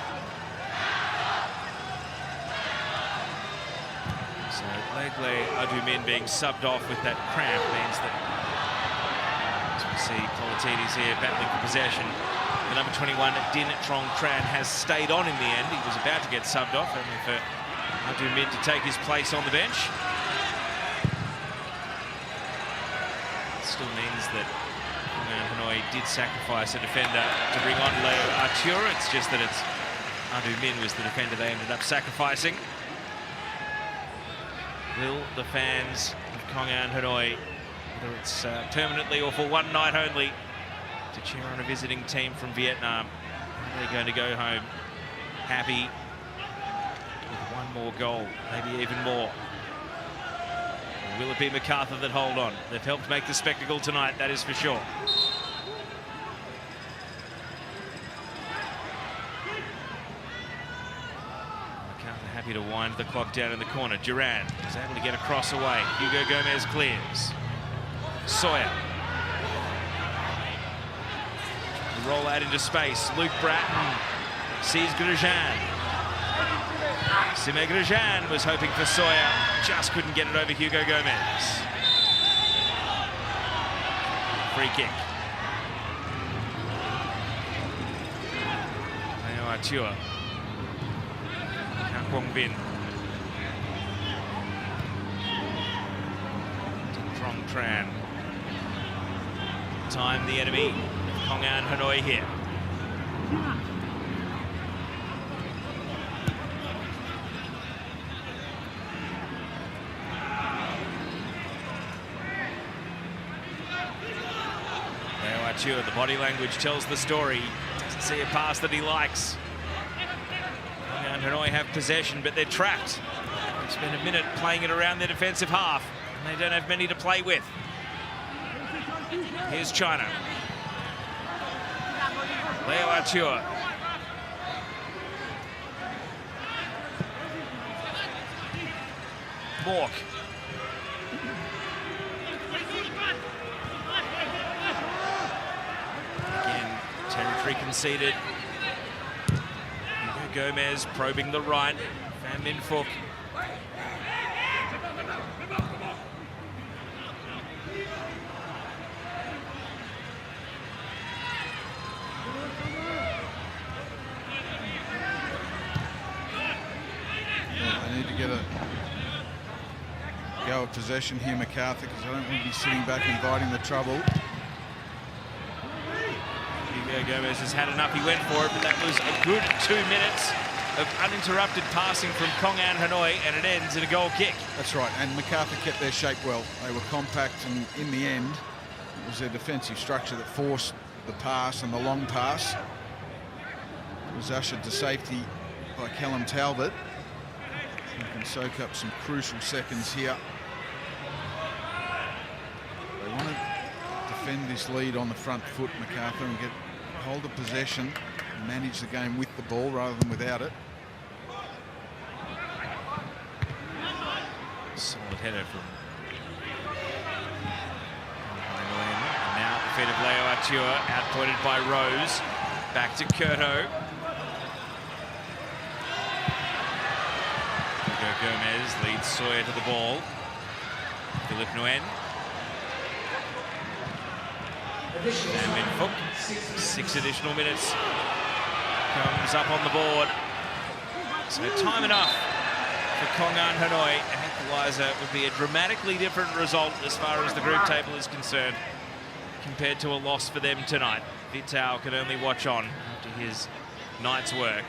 So Legle Adu Min being subbed off with that cramp means that see Politides here battling for possession. The number 21, Din Trong Tran, has stayed on in the end. He was about to get subbed off, only for Adu Min to take his place on the bench. It still means that Hanoi did sacrifice a defender to bring on Leo Artur. It's just that it's Adu Min was the defender they ended up sacrificing. Will the fans of Cong Hanoi, whether it's permanently or for one night only, to cheer on a visiting team from Vietnam, are they going to go home happy with one more goal, maybe even more? Or will it be Macarthur that hold on? They've helped make the spectacle tonight, that is for sure. Macarthur happy to wind the clock down in the corner. Duran is able to get a cross away. Hugo Gomez clears. Sawyer. Roll out into space. Luke Bratton sees Grosjean. Sime Grosjean was hoping for Sawyer, just couldn't get it over Hugo Gomez. Free kick. Leo Artur. Kang Kwong Bin. Trong Tran. Time the enemy. Cong Hanoi here. Leo Artur, the body language tells the story. Doesn't see a pass that he likes. Cong Hanoi have possession, but they're trapped. They've spent a minute playing it around their defensive half, and they don't have many to play with. Here's China. Leo Artur. Mork. Again, territory conceded. Hugo Gomez probing the right. Pham Minh Phuc. Get a go of possession here, Macarthur, because I don't want to be sitting back inviting the trouble. Hugo Gomez has had enough. He went for it, but that was a good 2 minutes of uninterrupted passing from Cong Hanoi, and it ends in a goal kick. That's right, and Macarthur kept their shape well. They were compact, and in the end, it was their defensive structure that forced the pass and the long pass. It was ushered to safety by Callum Talbot. You can soak up some crucial seconds here. They want to defend this lead on the front foot, Macarthur, and get hold of possession and manage the game with the ball rather than without it. Solid header from and now at the feet of Leo Artur, outpointed by Rose. Back to Curto. Gomez leads Sawyer to the ball. Philippe Nguyen. Pham Minh Phuc. 6 additional minutes. Comes up on the board. So time enough for Cong Hanoi. An equalizer would be a dramatically different result as far as the group table is concerned compared to a loss for them tonight. Vitao can only watch on after his night's work.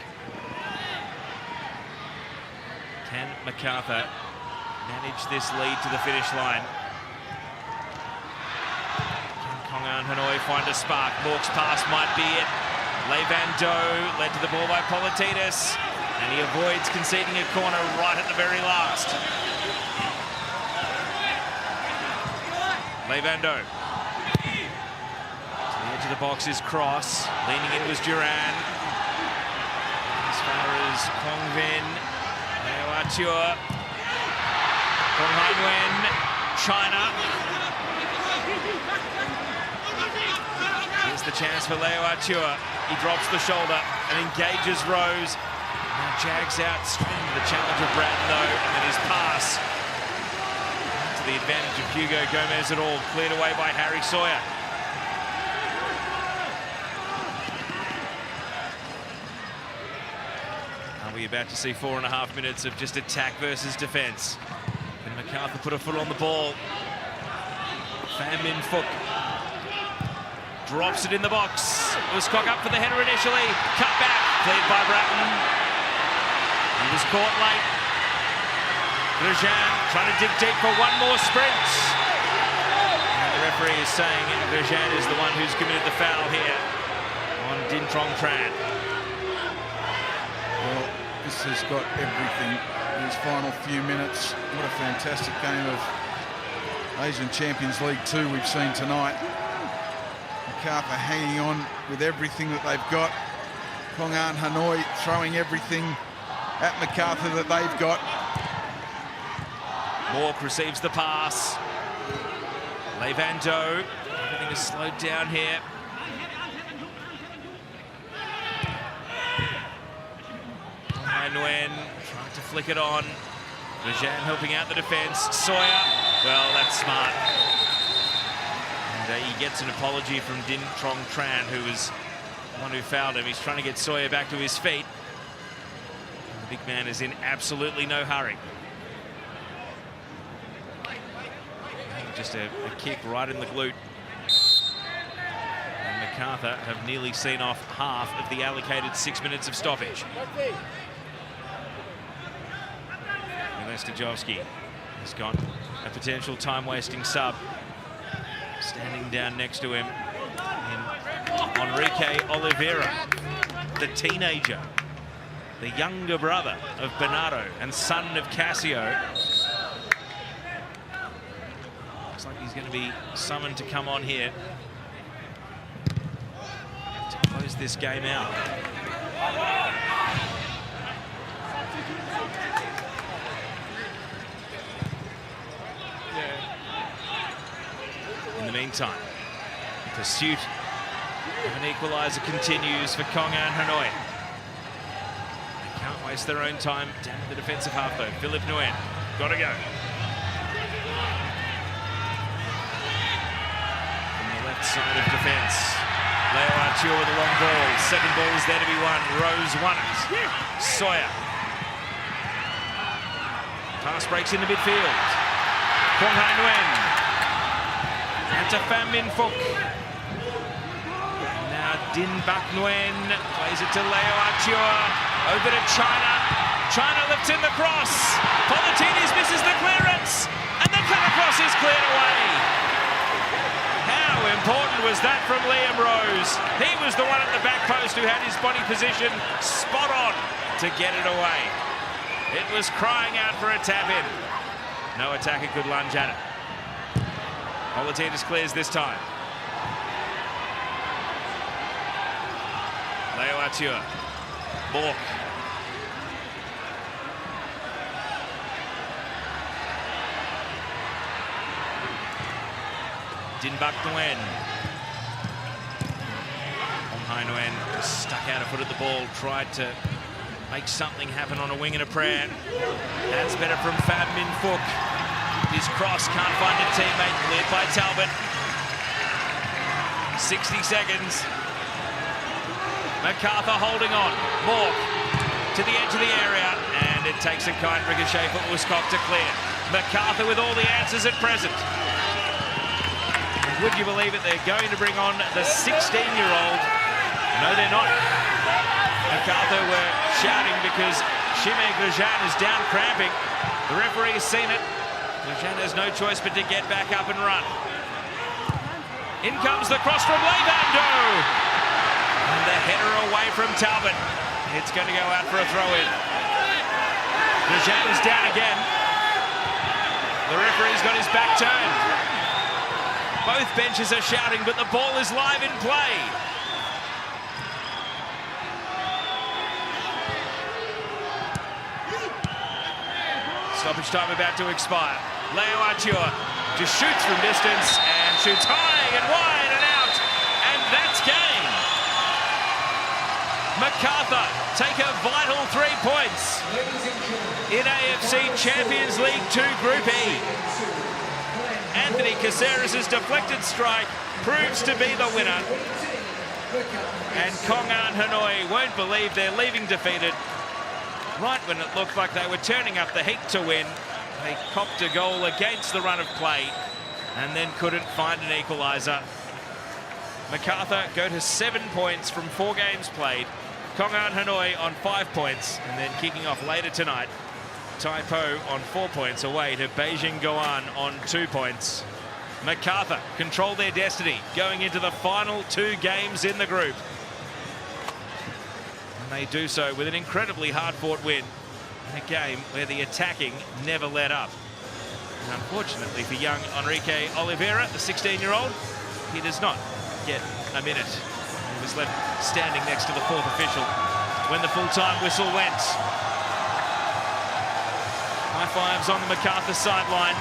Can Macarthur manage this lead to the finish line? Can Cong Hanoi find a spark? Mork's pass might be it. Le Van Doe led to the ball by Politides, and he avoids conceding a corner right at the very last. Le Van Doe. To the edge of the box is Cross. Leaning in was Duran. As far as Cong Vin. Leo Artur, Kong Nguyen, China. Here's the chance for Leo Artur. He drops the shoulder and engages Rose. Now jags out straight into the challenge of Bratton though, and then his pass to the advantage of Hugo Gomez at all, cleared away by Harry Sawyer. we're about to see 4.5 minutes of just attack versus defence. Can Macarthur put a foot on the ball? Pham Minh Phúc drops it in the box. Wooscock up for the header initially. Cut back, cleared by Bratton. He was caught late. Grosjean trying to dig deep for one more sprint. And the referee is saying Grosjean is the one who's committed the foul here on Dinh Trong Tran. Well, this has got everything in his final few minutes. What a fantastic game of Asian Champions League 2 we've seen tonight. Macarthur hanging on with everything that they've got. Cong Hanoi throwing everything at Macarthur that they've got. Mork receives the pass. Le Van Do, everything is slowed down here. Hai Nguyen trying to flick it on. Grosjean helping out the defence. Sawyer, well, that's smart. And he gets an apology from Dinh Trong Tran, who was the one who fouled him. He's trying to get Sawyer back to his feet. And the big man is in absolutely no hurry. Just a kick right in the glute. And Macarthur have nearly seen off half of the allocated 6 minutes of stoppage. Stajovski has got a potential time-wasting sub. Standing down next to him in Enrique Oliveira, the teenager, the younger brother of Bernardo and son of Cassio. Looks like he's going to be summoned to come on here to close this game out. In the meantime, pursuit of an equalizer continues for Cong Hanoi. They can't waste their own time down at the defensive half though. Philippe Nguyen, got to go. From the left side of defence, Leo Artur with a long ball. Second ball is there to be won. Rose won it. Sawyer. Pass breaks into midfield. Cong Nguyen. And to Pham Minh Phúc. Now Dinh Bak Nguyen plays it to Leo Artur. Over to China. China lifts in the cross. Politinis misses the clearance. And the cut across is cleared away. How important was that from Liam Rose? He was the one at the back post who had his body position spot on to get it away. It was crying out for a tap in. No attacker could lunge at it. Politinis clears this time. Leo Artur. Mork. Dinh Bak Nguyen. Hai Nguyen just stuck out a foot at the ball, tried to make something happen on a wing and a prayer. That's better from Pham Minh Phúc. His cross can't find a teammate, cleared by Talbot. 60 seconds. Macarthur holding on. Mork to the edge of the area, and it takes a kind ricochet for Wooscock to clear. Macarthur with all the answers at present. And would you believe it, they're going to bring on the 16-year-old. No, they're not. Macarthur were shouting because Chimay Grosjean is down cramping. The referee has seen it. Grosjean has no choice but to get back up and run. In comes the cross from Le Van Do. And the header away from Talbot. It's going to go out for a throw-in. Grosjean is down again. The referee's got his back turned. Both benches are shouting, but the ball is live in play. Stoppage time about to expire. Leo Artur just shoots from distance and shoots high and wide and out. And that's game. Macarthur take a vital 3 points in AFC Champions League 2 Group E. Anthony Caceres' deflected strike proves to be the winner. And Cong Hanoi won't believe they're leaving defeated. right when it looked like they were turning up the heat to win, they copped a goal against the run of play and then couldn't find an equaliser. Macarthur go to 7 points from 4 games played. Cong Hanoi on 5 points, and then kicking off later tonight, Tai Po on 4 points away to Beijing Guoan on 2 points. Macarthur control their destiny going into the final 2 games in the group. And they do so with an incredibly hard-fought win in a game where the attacking never let up. And unfortunately for young Enrique Oliveira, the 16-year-old, he does not get a minute. He was left standing next to the 4th official when the full-time whistle went. High fives on the Macarthur sideline.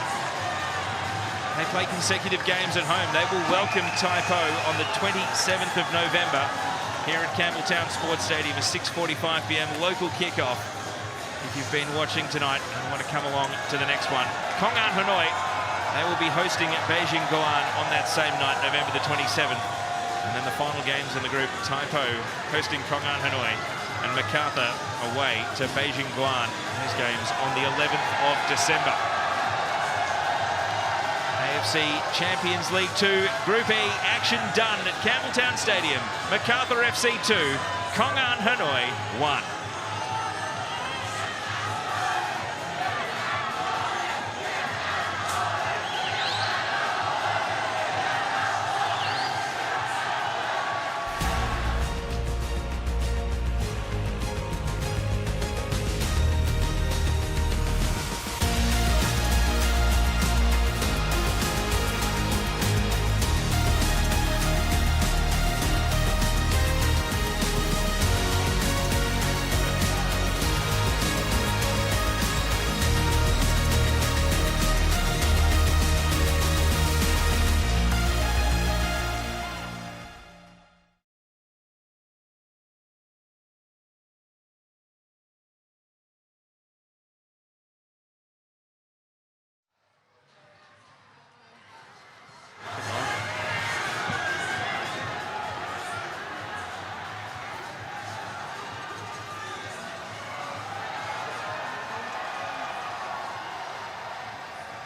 They play consecutive games at home. They will welcome Tai Po on the 27th of November here at Campbelltown Sports Stadium, a 6:45 p.m. local kickoff. If you've been watching tonight and want to come along to the next one, Cong Hanoi, they will be hosting Beijing Guoan on that same night, November the 27th. And then the final games in the group, Tai Po hosting Cong Hanoi and Macarthur away to Beijing Guoan. Those games on the 11th of December. AFC Champions League 2 Group E action done at Campbelltown Stadium. Macarthur FC 2, Cong Hanoi 1.